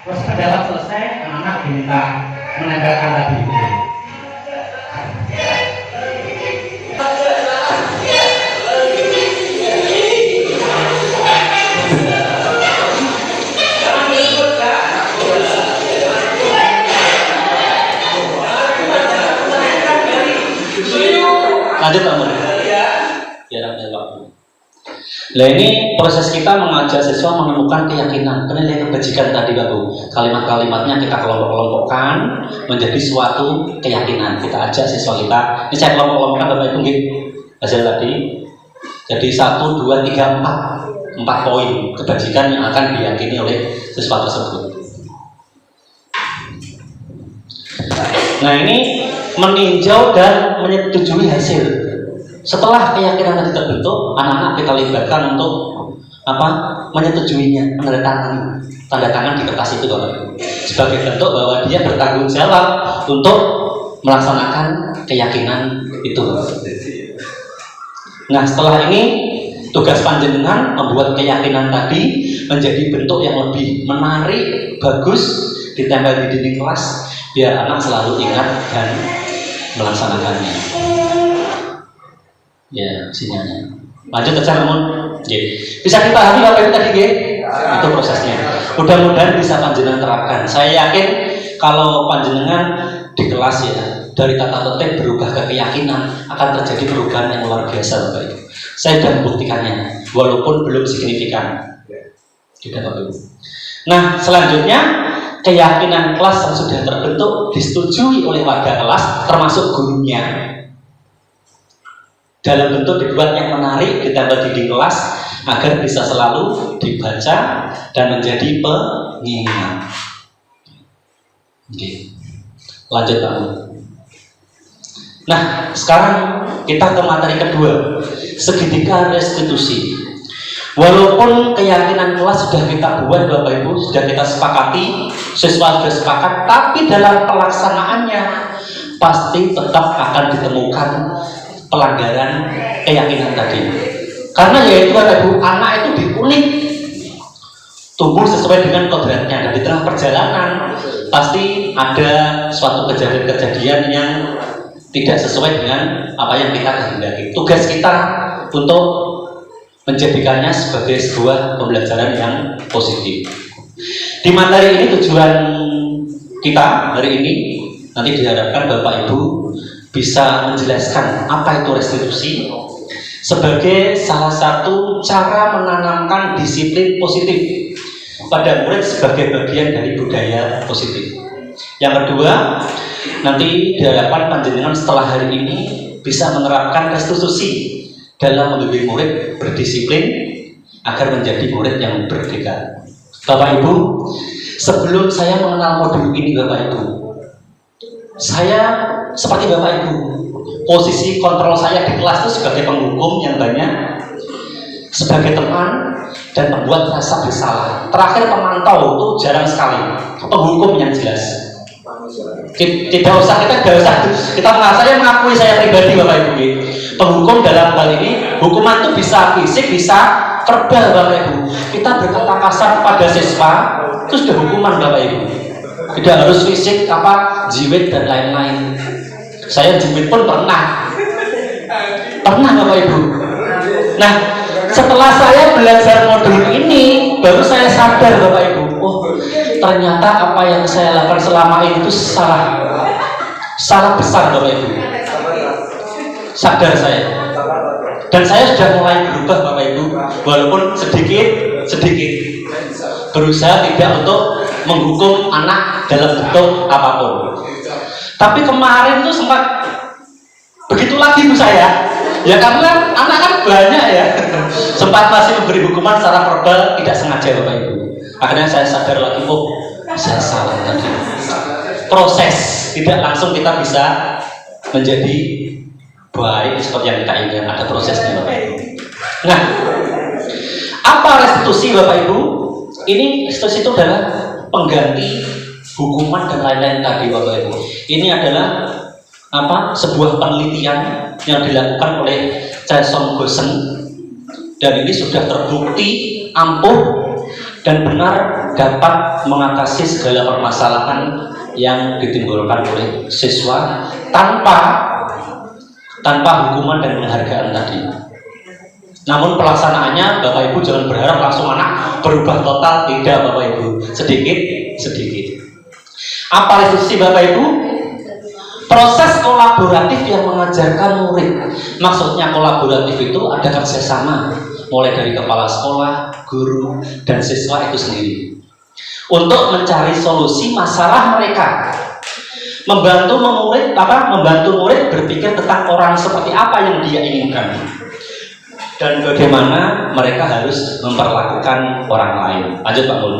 proses pendapat selesai, anak-anak diminta menempelkan tadi itu. Lanjut kamu. Nah ini proses kita mengajak siswa menemukan keyakinan, penilaian kebajikan tadi Bapak Bu. Kalimat-kalimatnya kita kelompok-kelompokkan menjadi suatu keyakinan. Kita ajak siswa kita. Ini saya kelompok-kelompokkan Bapak Ibu hasil tadi. Jadi 1, 2, 3, 4 poin kebajikan yang akan diyakini oleh siswa tersebut. Nah ini meninjau dan menyetujui hasil. Setelah keyakinan tadi terbentuk, anak-anak kita libatkan untuk menyetujuinya, menandatangani tanda tangan di kertas itu Bapak Ibu, sebagai bentuk bahwa dia bertanggung jawab untuk melaksanakan keyakinan itu. Nah setelah ini tugas panjenengan membuat keyakinan tadi menjadi bentuk yang lebih menarik, bagus, ditempel di dinding kelas biar anak selalu ingat dan melaksanakannya. Ya, sinyalnya. Lanjut ke cara bisa dipahami Bapak Ibu tadi ya? Itu prosesnya. Mudah-mudahan bisa panjenengan terapkan. Saya yakin kalau panjenengan di kelas ya, dari tata tertib berubah ke keyakinan, akan terjadi perubahan yang luar biasa Bapak Ibu. Saya sudah membuktikannya, walaupun belum signifikan. Tidak Bapak Ibu. Nah, selanjutnya keyakinan kelas yang sudah terbentuk disetujui oleh warga kelas termasuk gurunya. Dalam bentuk dibuat yang menarik, ditempel di kelas agar bisa selalu dibaca dan menjadi pengingat. Oke. Lanjut Pak. Nah, sekarang kita ke materi kedua, segitiga restitusi. Walaupun keyakinan kelas sudah kita buat Bapak Ibu, sudah kita sepakati, siswa sudah sepakat, tapi dalam pelaksanaannya pasti tetap akan ditemukan pelanggaran keyakinan tadi. Karena yaitu Bapak Ibu, anak itu diulik tumbuh sesuai dengan kodratnya, dan di tengah perjalanan pasti ada suatu kejadian-kejadian yang tidak sesuai dengan apa yang kita kehendaki. Tugas kita untuk menjadikannya sebagai sebuah pembelajaran yang positif. Di materi ini tujuan kita hari ini nanti diharapkan Bapak Ibu bisa menjelaskan apa itu restitusi sebagai salah satu cara menanamkan disiplin positif pada murid sebagai bagian dari budaya positif. Yang kedua, nanti diharapkan panjenengan setelah hari ini bisa menerapkan restitusi dalam membimbing murid berdisiplin agar menjadi murid yang merdeka. Bapak Ibu, sebelum saya mengenal modul ini Bapak Ibu, saya seperti Bapak Ibu, posisi kontrol saya di kelas itu sebagai penghukum yang banyak, sebagai teman dan membuat rasa bersalah. Terakhir pemantau itu jarang sekali, penghukum yang jelas. Tidak usah kita saya mengakui saya pribadi Bapak Ibu, penghukum dalam hal ini hukuman itu bisa fisik, bisa verbal Bapak Ibu. Kita berkata kasar kepada siswa itu sudah hukuman Bapak Ibu. Tidak harus fisik, jiwit dan lain-lain. Saya jiwit pun pernah Bapak Ibu. Nah, setelah saya belajar modul ini, baru saya sadar Bapak Ibu, oh ternyata apa yang saya lakukan selama ini itu salah besar Bapak Ibu. Sadar saya. Dan saya sudah mulai berubah Bapak Ibu, walaupun sedikit berusaha tidak untuk menghukum anak dalam bentuk apapun. Tapi kemarin tuh sempat begitu lagi Bu saya. Ya karena anak kan banyak ya. Sempat masih memberi hukuman secara verbal tidak sengaja Bapak Ibu. Akhirnya saya sadar lagi, oh saya salah tadi. Proses, tidak langsung kita bisa menjadi baik seperti yang kita inginkan, ada prosesnya Bapak Ibu. Nah, apa restitusi Bapak Ibu? Ini restitusi itu adalah pengganti hukuman dan lain-lain tadi Bapak Ibu. Ini adalah sebuah penelitian yang dilakukan oleh Jason Gosen, dan ini sudah terbukti ampuh dan benar dapat mengatasi segala permasalahan yang ditimbulkan oleh siswa tanpa hukuman dan penghargaan tadi. Namun pelaksanaannya Bapak Ibu jangan berharap langsung anak berubah total, tidak Bapak Ibu, sedikit. Apa restitusi Bapak Ibu? Proses kolaboratif yang mengajarkan murid. Maksudnya kolaboratif itu ada kerjasama, mulai dari kepala sekolah, guru, dan siswa itu sendiri, untuk mencari solusi masalah mereka. Membantu murid berpikir tentang orang seperti apa yang dia inginkan dan bagaimana mereka harus memperlakukan orang lain. Lanjut Pak Mul.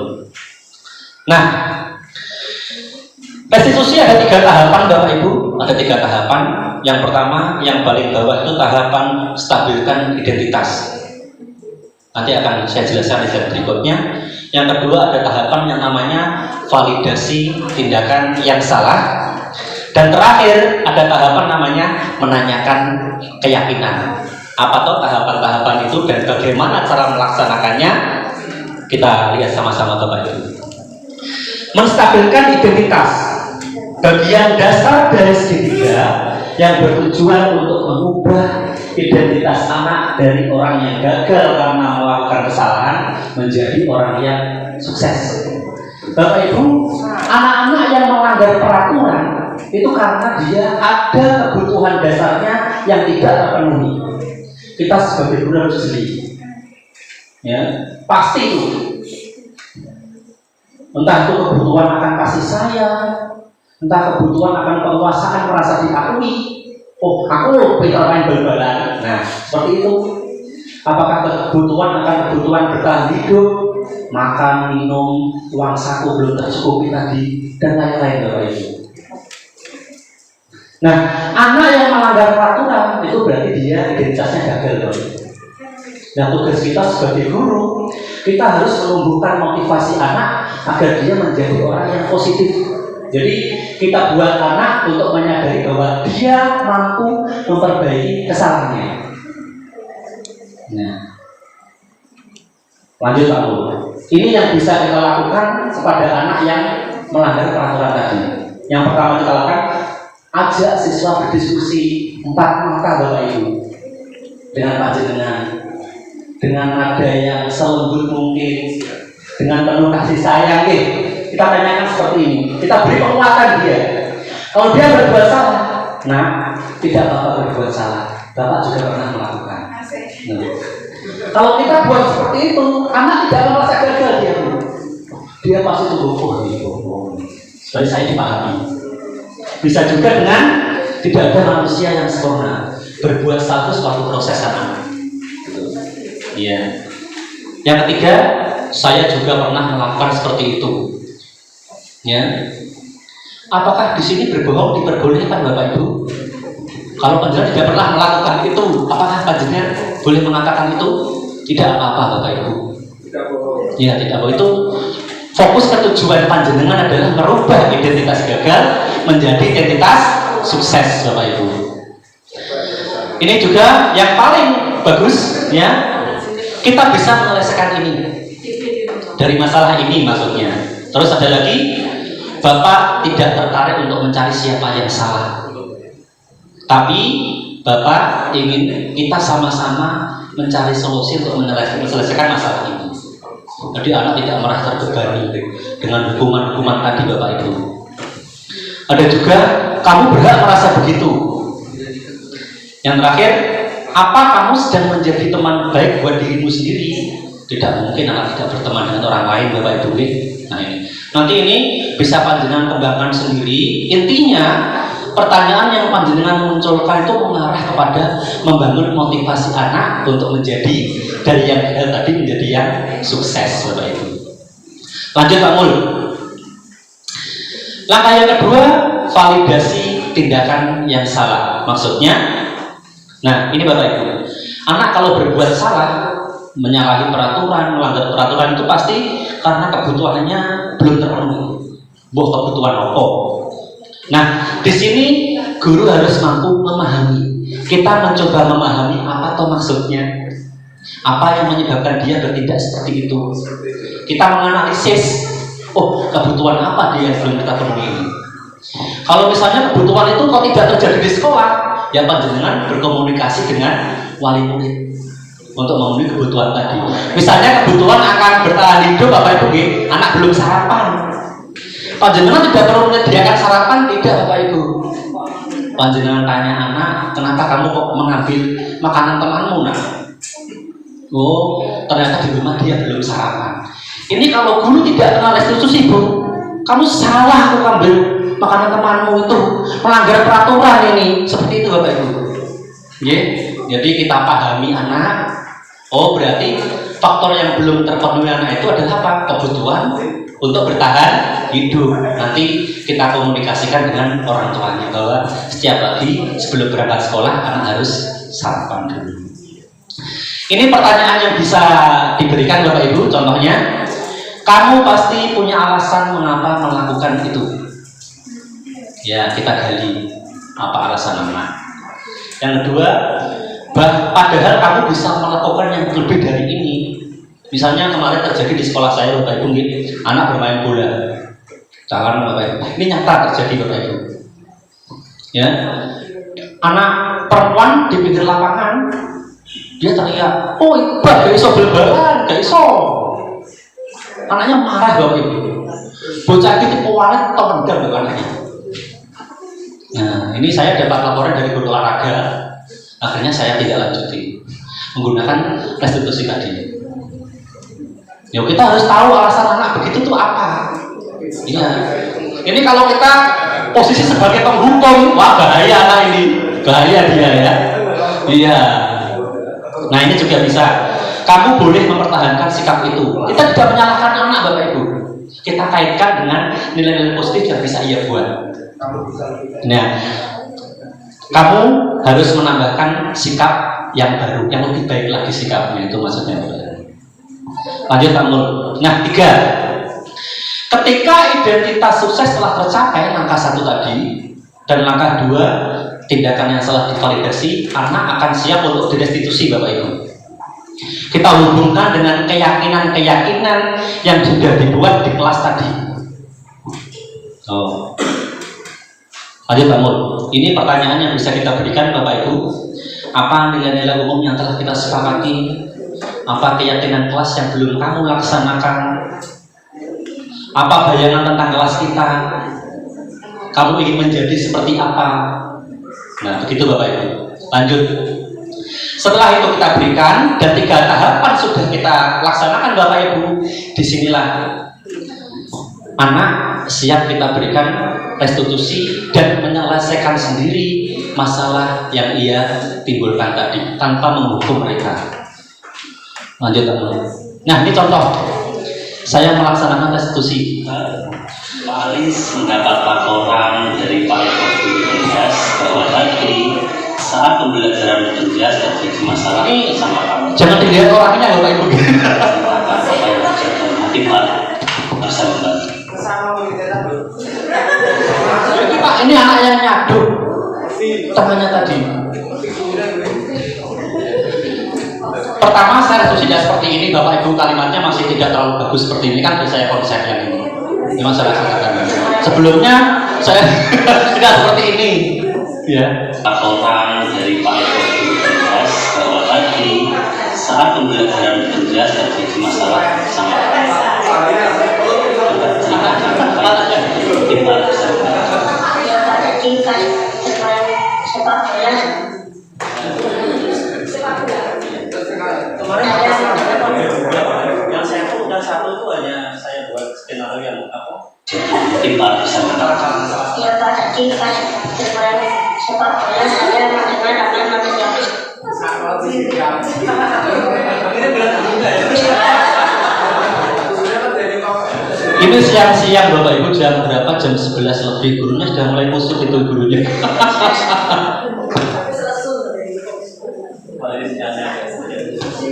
Nah, restitusi ada 3 tahapan Bapak Ibu. Ada 3 tahapan. Yang pertama, yang paling bawah itu tahapan stabilkan identitas. Nanti akan saya jelaskan di slide berikutnya. Yang kedua ada tahapan yang namanya validasi tindakan yang salah. Dan terakhir ada tahapan namanya menanyakan keyakinan. Apa toh tahapan-tahapan itu dan bagaimana cara melaksanakannya? Kita lihat sama-sama Bapak Ibu. Menstabilkan identitas, bagian dasar dari segitiga yang bertujuan untuk mengubah identitas anak dari orang yang gagal karena melakukan kesalahan menjadi orang yang sukses. Bapak Ibu, anak-anak yang melanggar peraturan itu karena dia ada kebutuhan dasarnya yang tidak terpenuhi. Kita sebagai guru harus jeli, ya pasti itu. Entah itu kebutuhan akan kasih sayang, entah kebutuhan akan penguasaan, merasa diakui. Oh, aku pintar main bal-balan. Nah, seperti itu. Apakah kebutuhan akan kebutuhan bertahan hidup, makan, minum, uang saku belum tercukupi tadi, dan lain-lain Bapak Ibu. Nah, anak yang melanggar peraturan itu berarti dia identitasnya gagal Bapak Ibu. Nah, tugas kita sebagai guru, kita harus menumbuhkan motivasi anak agar dia menjadi orang yang positif. Jadi kita buat anak untuk menyadari bahwa dia mampu memperbaiki kesalahannya. Nah, lanjut Pak Bu. Ini yang bisa kita lakukan kepada anak yang melanggar peraturan tadi. Yang pertama kita lakukan, ajak siswa berdiskusi 4 mata Bapak Ibu dengan panjenengan, dengan nada yang selembut mungkin, dengan penuh kasih sayang. Kita tanyakan seperti ini, kita beri penguatan dia. Kalau dia berbuat salah, nah tidak apa-apa berbuat salah, Bapak juga pernah melakukan. Nah, kalau kita buat seperti itu, anak tidak merasa gagal dia pasti tunggu supaya saya dipahami. Bisa juga dengan tidak ada manusia yang sempurna, berbuat salah itu suatu proses anak. Iya. Yang ketiga, saya juga pernah melakukan seperti itu. Ya. Apakah di sini berbohong diperbolehkan Bapak Ibu? Kalau panjenengan tidak pernah melakukan itu, apakah panjenengan boleh mengatakan itu? Tidak apa-apa Bapak Ibu. Ya, tidak apa itu. Fokus ke tujuan panjenengan adalah merubah identitas gagal menjadi identitas sukses Bapak Ibu. Ini juga yang paling bagus ya. Kita bisa menyelesaikan ini dari masalah ini maksudnya. Terus ada lagi, Bapak tidak tertarik untuk mencari siapa yang salah, tapi Bapak ingin kita sama-sama mencari solusi untuk menyelesaikan masalah ini. Jadi anak tidak merasa terbebani dengan hukuman-hukuman tadi Bapak Ibu. Ada juga kamu berhak merasa begitu. Yang terakhir, apa kamu sedang menjadi teman baik buat dirimu sendiri? Tidak mungkin anak tidak berteman dengan orang lain Bapak Ibu. Nah ini, nanti ini bisa panjenengan kembangkan sendiri. Intinya pertanyaan yang panjenengan munculkan itu mengarah kepada membangun motivasi anak untuk menjadi dari yang tadi menjadi yang sukses Bapak Ibu. Lanjut Pak Mul. Langkah yang kedua, validasi tindakan yang salah. Maksudnya, nah ini Bapak Ibu, anak kalau berbuat salah, menyalahi peraturan, melanggar peraturan itu pasti karena kebutuhannya belum terpenuhi. Kebutuhan apa? Nah, di sini guru harus mampu memahami. Kita mencoba memahami apa toh maksudnya, apa yang menyebabkan dia bertindak seperti itu. Kita menganalisis, oh kebutuhan apa dia yang belum kita penuhi ini. Kalau misalnya kebutuhan itu kok tidak terjadi di sekolah, ya panjenengan berkomunikasi dengan wali murid untuk memenuhi kebutuhan tadi. Misalnya kebutuhan akan bertahan hidup Bapak Ibu, anak belum sarapan. Panjenengan tidak perlu menyediakan sarapan, tidak Bapak Ibu. Panjenengan tanya anak, kenapa kamu kok mengambil makanan temanmu nak? Oh, ternyata di rumah dia belum sarapan. Ini kalau guru tidak kenal restitusi Bu, kamu salah kok ambil makanan temanmu itu, melanggar peraturan ini. Seperti itu Bapak Ibu. Jadi kita pahami anak. Oh berarti faktor yang belum terpenuhi anak itu adalah apa? Kebutuhan untuk bertahan hidup. Nanti kita komunikasikan dengan orang tuanya bahwa setiap pagi sebelum berangkat sekolah anak harus sarapan dulu. Ini pertanyaan yang bisa diberikan Bapak Ibu. Contohnya, kamu pasti punya alasan mengapa melakukan itu. Ya kita gali apa alasan anak. Yang kedua, padahal kamu bisa melakukan yang lebih dari ini. Misalnya kemarin terjadi di sekolah saya Bapak Ibu, anak bermain bola. Jangan Bapak Ibu. Ini nyata terjadi Bapak Ibu. Ya, anak perempuan di pinggir lapangan dia teriak, oh Iqbal gak iso bal-balan, gak iso. Anaknya marah Bapak Ibu. Bocah itu pewalet atau mendam anaknya. Nah, ini saya dapat laporan dari guru olahraga. Akhirnya saya tidak lanjuti menggunakan restitusi tadi. Ya kita harus tahu alasan anak begitu itu apa. Iya. Ini kalau kita posisi sebagai penghukum, wah bahaya lah ini, bahaya dia ya. Iya. Nah ini juga bisa. Kamu boleh mempertahankan sikap itu. Kita tidak menyalahkan anak Bapak Ibu. Kita kaitkan dengan nilai-nilai positif yang bisa ia buat. Nah, kamu harus menambahkan sikap yang baru, yang lebih baik lagi sikapnya, itu maksudnya. Lanjut Pak Mul. Nah, 3. Ketika identitas sukses telah tercapai, langkah 1 tadi, dan langkah 2, tindakan yang salah divalidasi, anak akan siap untuk direstitusi Bapak Ibu. Kita hubungkan dengan keyakinan-keyakinan yang sudah dibuat di kelas tadi. Oh. Lanjut Pak Mul. Ini pertanyaan yang bisa kita berikan Bapak Ibu. Apa nilai-nilai umum yang telah kita sepakati? Apa keyakinan kelas yang belum kamu laksanakan? Apa bayangan tentang kelas kita? Kamu ingin menjadi seperti apa? Nah, begitu Bapak Ibu. Lanjut. Setelah itu kita berikan dan 3 tahapan sudah kita laksanakan Bapak Ibu. Disinilah anak siap kita berikan restitusi dan menyelesaikan sendiri masalah yang ia timbulkan tadi tanpa menghukum mereka. Lanjut teman. Nah ini contoh saya melaksanakan restitusi. Pak Alis mendapat laporan dari Pak Eko Tugas bahwa tadi saat pembelajaran tugas terjadi masalah sama kamu. Jangan dilihat orangnya Bapak Ibu. Mungkin Pak bisa membantu. Ini Pak, ini anak yang nyaduk temannya tadi. Pertama saya restitusi tidak seperti ini Bapak Ibu, kalimatnya masih tidak terlalu bagus seperti ini kan saya konsep yang ini. Ini masalah katakan. Sebelumnya saya tidak seperti ini. Ya. Laporan dari Pak Eko Tugas bahwa tadi saat pembelajaran tugas terjadi masalah sama kamu. Mungkin Pak bisa membantu. Yang saya udah 1 itu hanya saya buat skenario yang apa? Mungkin Pak bisa membantu. Ya Pak, tadi pas kemarin sepak bola saya dengan anak manusia. Ini siang-siang Bapak Ibu jam berapa? Jam 11 lebih. Gurunya sudah mulai kusut itu gurunya.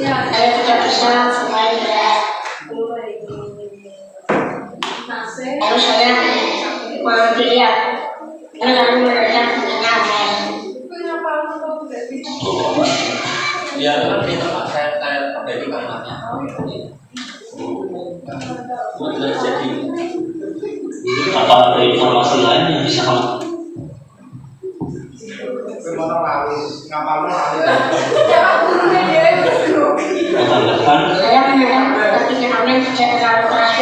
Saya tidak bisa selain harus saya memilih karena mereka punya Ya, nanti Pak saya perbaiki kalimatnya. Jadi Apa ada informasi lain yang bisa kamu tambahkan? saya menanam tapi kami tidak terlalu keras.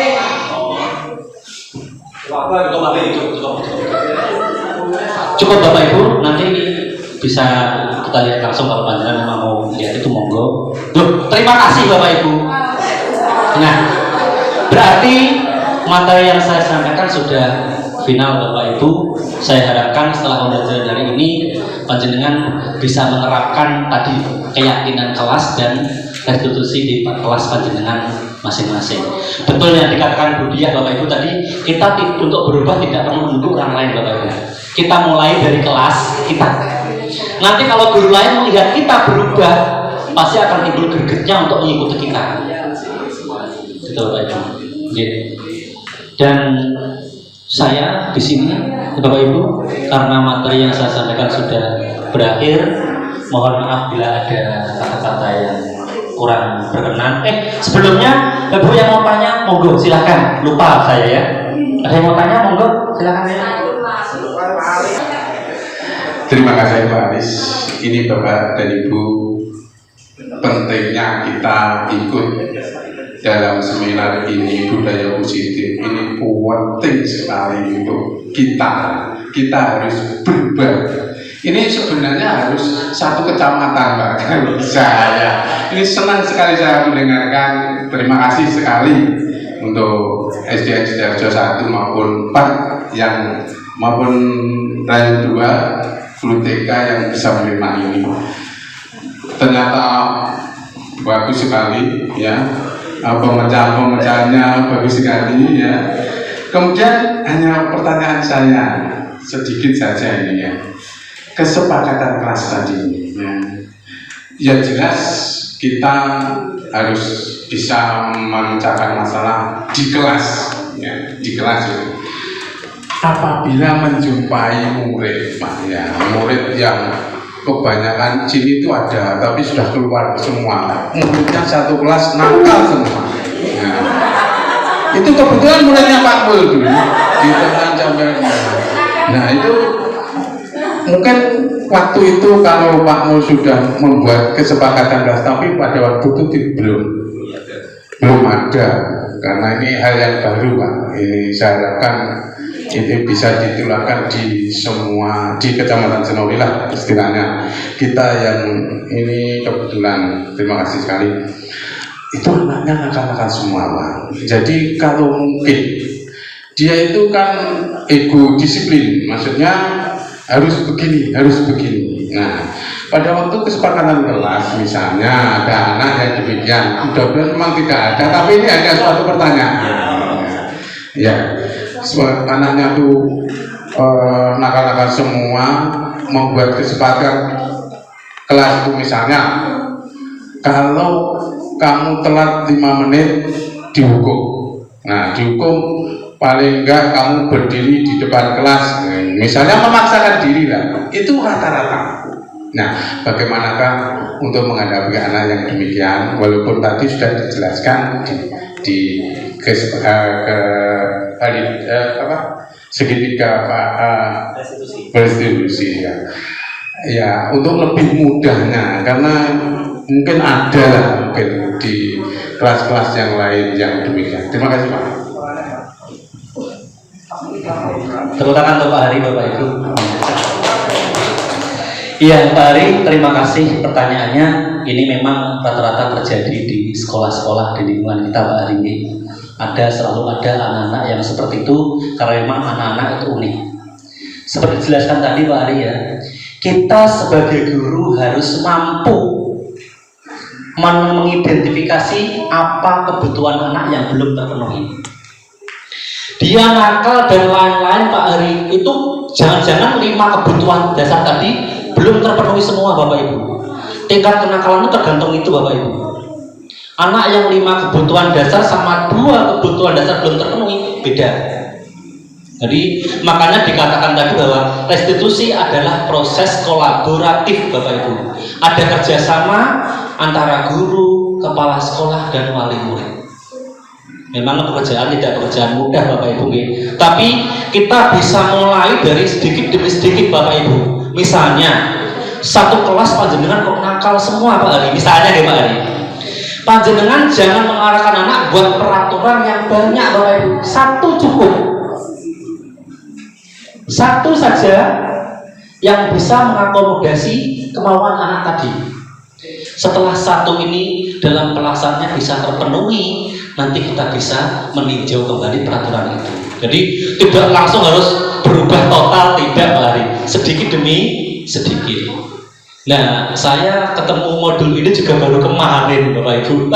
Cukup Bapak Ibu, nanti bisa kita lihat langsung kalau panjenengan memang mau lihat itu monggo. Duh, terima kasih Bapak Ibu. Nah, berarti materi yang saya sampaikan sudah final Bapak Ibu. Saya harapkan setelah pembelajaran hari ini panjenengan bisa menerapkan tadi keyakinan kelas dan restitusi di kelas panjenengan masing-masing. Betul yang dikatakan Bu Diah Bapak Ibu tadi, kita untuk berubah tidak perlu menunggu orang lain Bapak Ibu. Kita mulai dari kelas kita. Nanti kalau guru lain melihat kita berubah, pasti akan timbul gregetnya untuk mengikuti kita. Betul Bapak Ibu. Dan saya di sini Bapak Ibu, karena materi yang saya sampaikan sudah berakhir, mohon maaf bila ada kata-kata yang kurang berkenan. Sebelumnya Bapak yang mau tanya, monggo silakan. Lupa saya ya. Ada yang mau tanya, monggo silakan ya. Terima kasih Pak Aris. Ini Bapak dan Ibu, pentingnya kita ikut dalam seminar ini budaya positif ini penting sekali untuk kita. Kita harus berubah. Ini sebenarnya harus 1 kecamatan Pak. Saya ini senang sekali saya mendengarkan. Terima kasih sekali untuk SDN Sidoarjo 1 maupun 4 yang maupun Rayu 2 Guru TK yang bisa menerima ini. Ternyata bagus sekali ya, pemecahan-pemecahannya bagus sekali ya. Kemudian hanya pertanyaan saya sedikit saja ini ya, kesepakatan kelas tadi ya. Yang jelas kita harus bisa memecahkan masalah di kelas ya, di kelas itu. Apabila menjumpai murid Pak ya, murid yang kebanyakan sini itu ada tapi sudah keluar semua, muridnya satu kelas nakal semua ya. Itu kebetulan muridnya Pak Mul dulu di tengah Jamber. Nah itu mungkin waktu itu kalau Pak Mul sudah membuat kesepakatan kelas, tapi pada waktu itu belum ada, karena ini hal yang baru Pak. Ini saya harapkan ini bisa ditularkan di semua, di Kecamatan Senowi lah istilahnya. Kita yang ini kebetulan, terima kasih sekali, itu anaknya nakal-nakal semua Pak. Jadi kalau mungkin dia itu kan ego disiplin, maksudnya harus begini, harus begini. Nah, pada waktu kesepakatan kelas misalnya ada anak yang demikian, mudah-mudahan memang tidak ada, tapi ini hanya suatu pertanyaan ya, anaknya tuh nakal-nakal semua, membuat kesepakatan kelas itu misalnya, kalau kamu telat 5 menit dihukum. Nah, dihukum paling enggak kamu berdiri di depan kelas, misalnya memaksakan diri lah, itu rata-rata. Nah, bagaimanakah untuk menghadapi anak yang demikian, walaupun tadi sudah dijelaskan di segitiga restitusi ya. Ya, untuk lebih mudahnya, karena mungkin ada lah mungkin di kelas-kelas yang lain yang demikian. Terima kasih Pak. Tepuk tangan untuk Pak Hari, Bapak Ibu. Iya Pak Hari, terima kasih pertanyaannya. Ini memang rata-rata terjadi di sekolah-sekolah di lingkungan kita Pak Hari. Selalu ada anak-anak yang seperti itu, karena memang anak-anak itu unik. Seperti dijelaskan tadi Pak Hari ya, kita sebagai guru harus mampu mengidentifikasi apa kebutuhan anak yang belum terpenuhi. Dia nakal dan lain-lain Pak Hari, itu jangan-jangan 5 kebutuhan dasar tadi belum terpenuhi semua Bapak Ibu. Tingkat kenakalan itu tergantung itu Bapak Ibu. Anak yang 5 kebutuhan dasar sama 2 kebutuhan dasar belum terpenuhi beda. Jadi makanya dikatakan tadi bahwa restitusi adalah proses kolaboratif Bapak Ibu. Ada kerjasama antara guru, kepala sekolah dan wali murid. Memang pekerjaan tidak pekerjaan mudah Bapak Ibu, tapi kita bisa mulai dari sedikit demi sedikit Bapak Ibu. Misalnya satu kelas panjenengan kok nakal semua Pak Hari, misalnya Pak Hari, panjenengan jangan mengarahkan anak buat peraturan yang banyak Bapak Ibu. Satu cukup, satu saja yang bisa mengakomodasi kemauan anak tadi. Setelah satu ini dalam pelaksanaannya bisa terpenuhi, nanti kita bisa meninjau kembali peraturan itu. Jadi tidak langsung harus berubah total, tidak Pak Hari, sedikit demi sedikit. Nah, saya ketemu modul ini juga baru kemarin Bapak Ibu.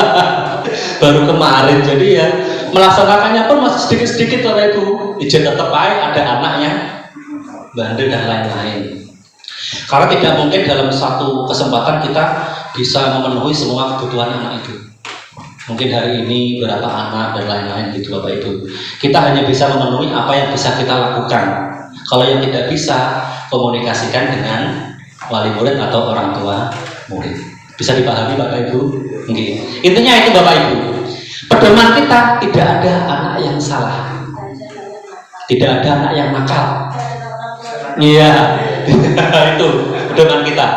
Baru kemarin, jadi ya melaksanakannya pun masih sedikit-sedikit Bapak Ibu. Izin tetap aja ada anaknya, bandel dan lain-lain. Karena tidak mungkin dalam satu kesempatan kita bisa memenuhi semua kebutuhan anak itu. Mungkin hari ini berapa anak dan lain-lain gitu Bapak Ibu. Kita hanya bisa memenuhi apa yang bisa kita lakukan. Kalau yang tidak bisa, komunikasikan dengan wali murid atau orang tua murid. Bisa dipahami Bapak Ibu? Okay. Intinya itu Bapak Ibu. Pedoman kita tidak ada anak yang salah, tidak ada anak yang nakal. Iya, itu pedoman kita.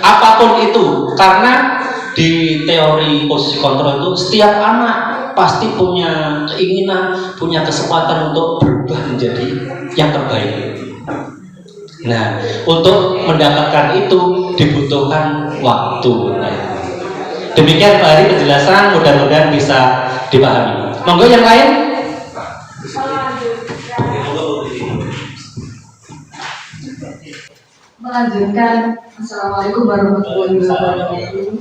Apapun itu, karena di teori posisi kontrol itu setiap anak pasti punya keinginan, punya kesempatan untuk berubah menjadi yang terbaik. Nah, untuk mendapatkan itu dibutuhkan waktu. Demikian Pak Hari penjelasan, mudah-mudahan bisa dipahami. Monggo yang lain. Melanjutkan. Assalamualaikum warahmatullahi wabarakatuh.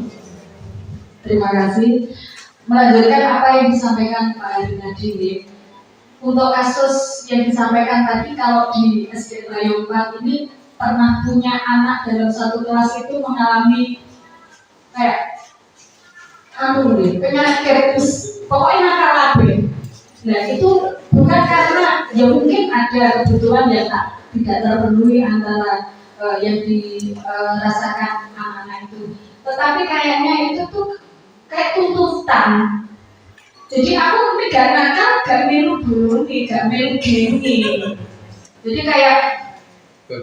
Terima kasih. Melanjutkan apa yang disampaikan Pak Hadi Nadine. Untuk kasus yang disampaikan tadi, kalau di SD Rayo 4 ini pernah punya anak dalam satu kelas itu mengalami kayak penyakit, pokoknya nakal label. Nah itu bukan karena ya mungkin ada kebutuhan yang tidak terpenuhi antara yang dirasakan anak-anak itu, tetapi kayaknya itu tuh kayak tuntutan. Jadi aku tidak nakal, gak melu bunyi, gak melu gini. Jadi kayak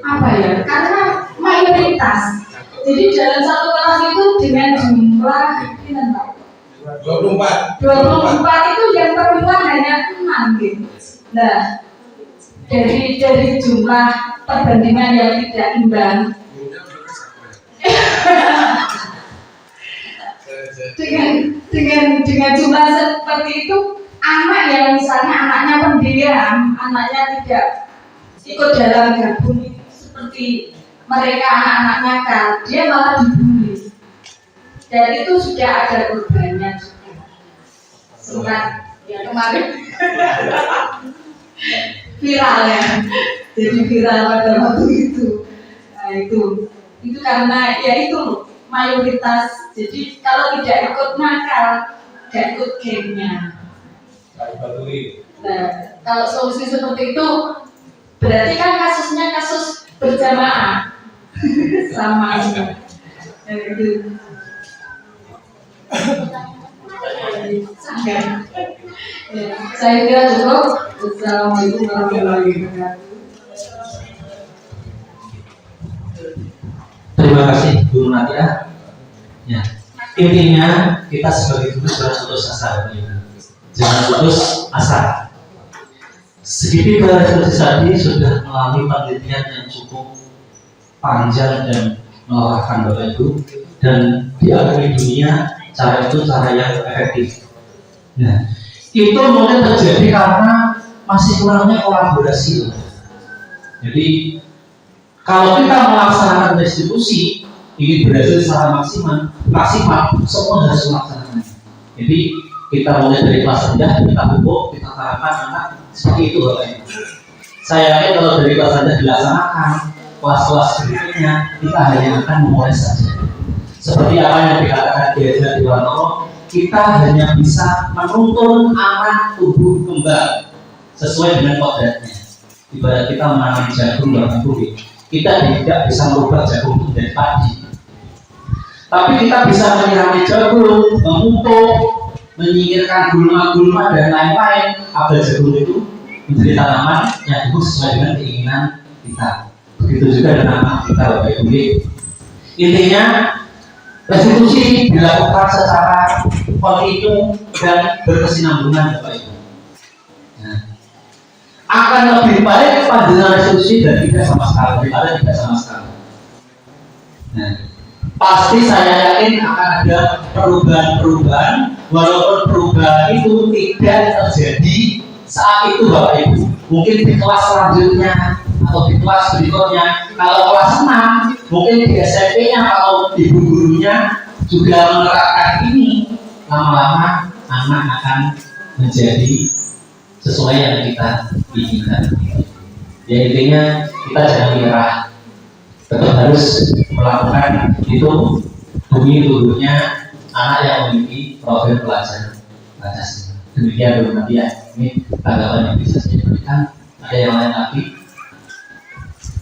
apa ya? Karena mayoritas. Jadi dalam satu kelas itu dengan jumlah 24 itu yang perempuan hanya 6 gitu. Nah, dari jumlah perbandingan yang tidak imbang dengan jumlah seperti itu, anak yang misalnya anaknya pendiam, anaknya tidak ikut dalam gabung seperti mereka anak-anak nakal, dia malah dibully. Dan itu sudah ada korbannya juga. Sempat ya kemarin viral ya, jadi viral pada waktu itu. Nah itu karena ya itu mayoritas. Jadi kalau tidak ikut nakal, tidak ikut gengnya. Nah, kalau solusi seperti itu berarti kan kasusnya kasus berjamaah sama aja. Itu. Saya kira cukup. Assalamualaikum warahmatullahi wabarakatuh. Terima kasih Bu Nadia. Ya, intinya kita sebagai guru jangan putus asa, jangan putus asa. Segitiga refleksi tadi sudah melalui penelitian yang cukup panjang dan melelahkan Bapak Ibu, dan diakui dunia cara itu cara yang efektif. Nah, itu mungkin terjadi karena masih kurangnya kolaborasi. Jadi kalau kita melaksanakan restitusi ingin berhasil secara maksimal, semua harus melaksanakan. Jadi kita mulai dari kelas rendah, kita pupuk, kita terapkan anak seperti itu Bapak Ibu. Saya yakin kalau dari kelas rendah dilaksanakan, kelas-kelas berikutnya kita hanya akan memulai saja. Seperti apa yang dikatakan Diajar di Warnono, kita hanya bisa menuntun anak tumbuh kembang sesuai dengan kodratnya. Ibarat kita menanam jagung dalam bumi, kita tidak bisa merubah jagung menjadi padi, tapi kita bisa menyirami jagung, memupuk, menyingkirkan gulma-gulma dan lain-lain agar jagung itu menjadi tanaman yang tumbuh sesuai dengan keinginan kita. Begitu juga dengan anak kita Bapak Ibu. Intinya restitusi dilakukan secara kontinu dan berkesinambungan Bapak Ibu. Nah, akan lebih baik pandangan restitusi dan tidak sama sekali, daripada tidak sama sekali. Nah, pasti saya yakin akan ada perubahan-perubahan, walaupun perubahan itu tidak terjadi saat itu Bapak Ibu. Mungkin di kelas selanjutnya atau di kelas berikutnya. Kalau kelas 6, mungkin di SMP-nya kalau ibu gurunya juga menerapkan ini, lama-lama anak akan menjadi sesuai yang kita inginkan. Ya intinya kita jangan menyerah, tetap harus melakukan itu demi tumbuhnya anak yang memiliki profil pelajar Pancasila. Demikian dulu nanti ya, ini tanggapan yang bisa saya berikan. Ada yang lain lagi?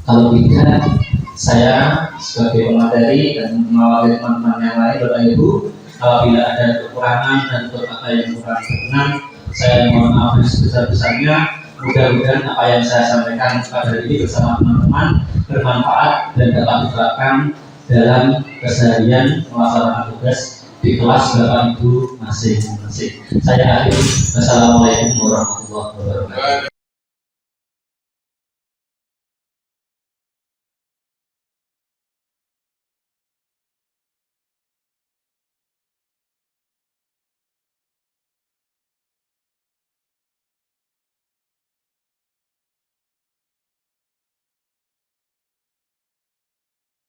Kalau tidak, saya sebagai pemateri dan mewakili teman-teman yang lain, Bapak Ibu, apabila ada kekurangan dan apa yang kurang berkenan, saya mohon maaf yang sebesar-besarnya. Mudah-mudahan apa yang saya sampaikan pada hari ini bersama teman-teman bermanfaat dan dapat diterapkan dalam keseharian melaksanakan tugas di kelas Bapak Ibu masing-masing. Saya akhiri. Wassalamualaikum warahmatullahi wabarakatuh.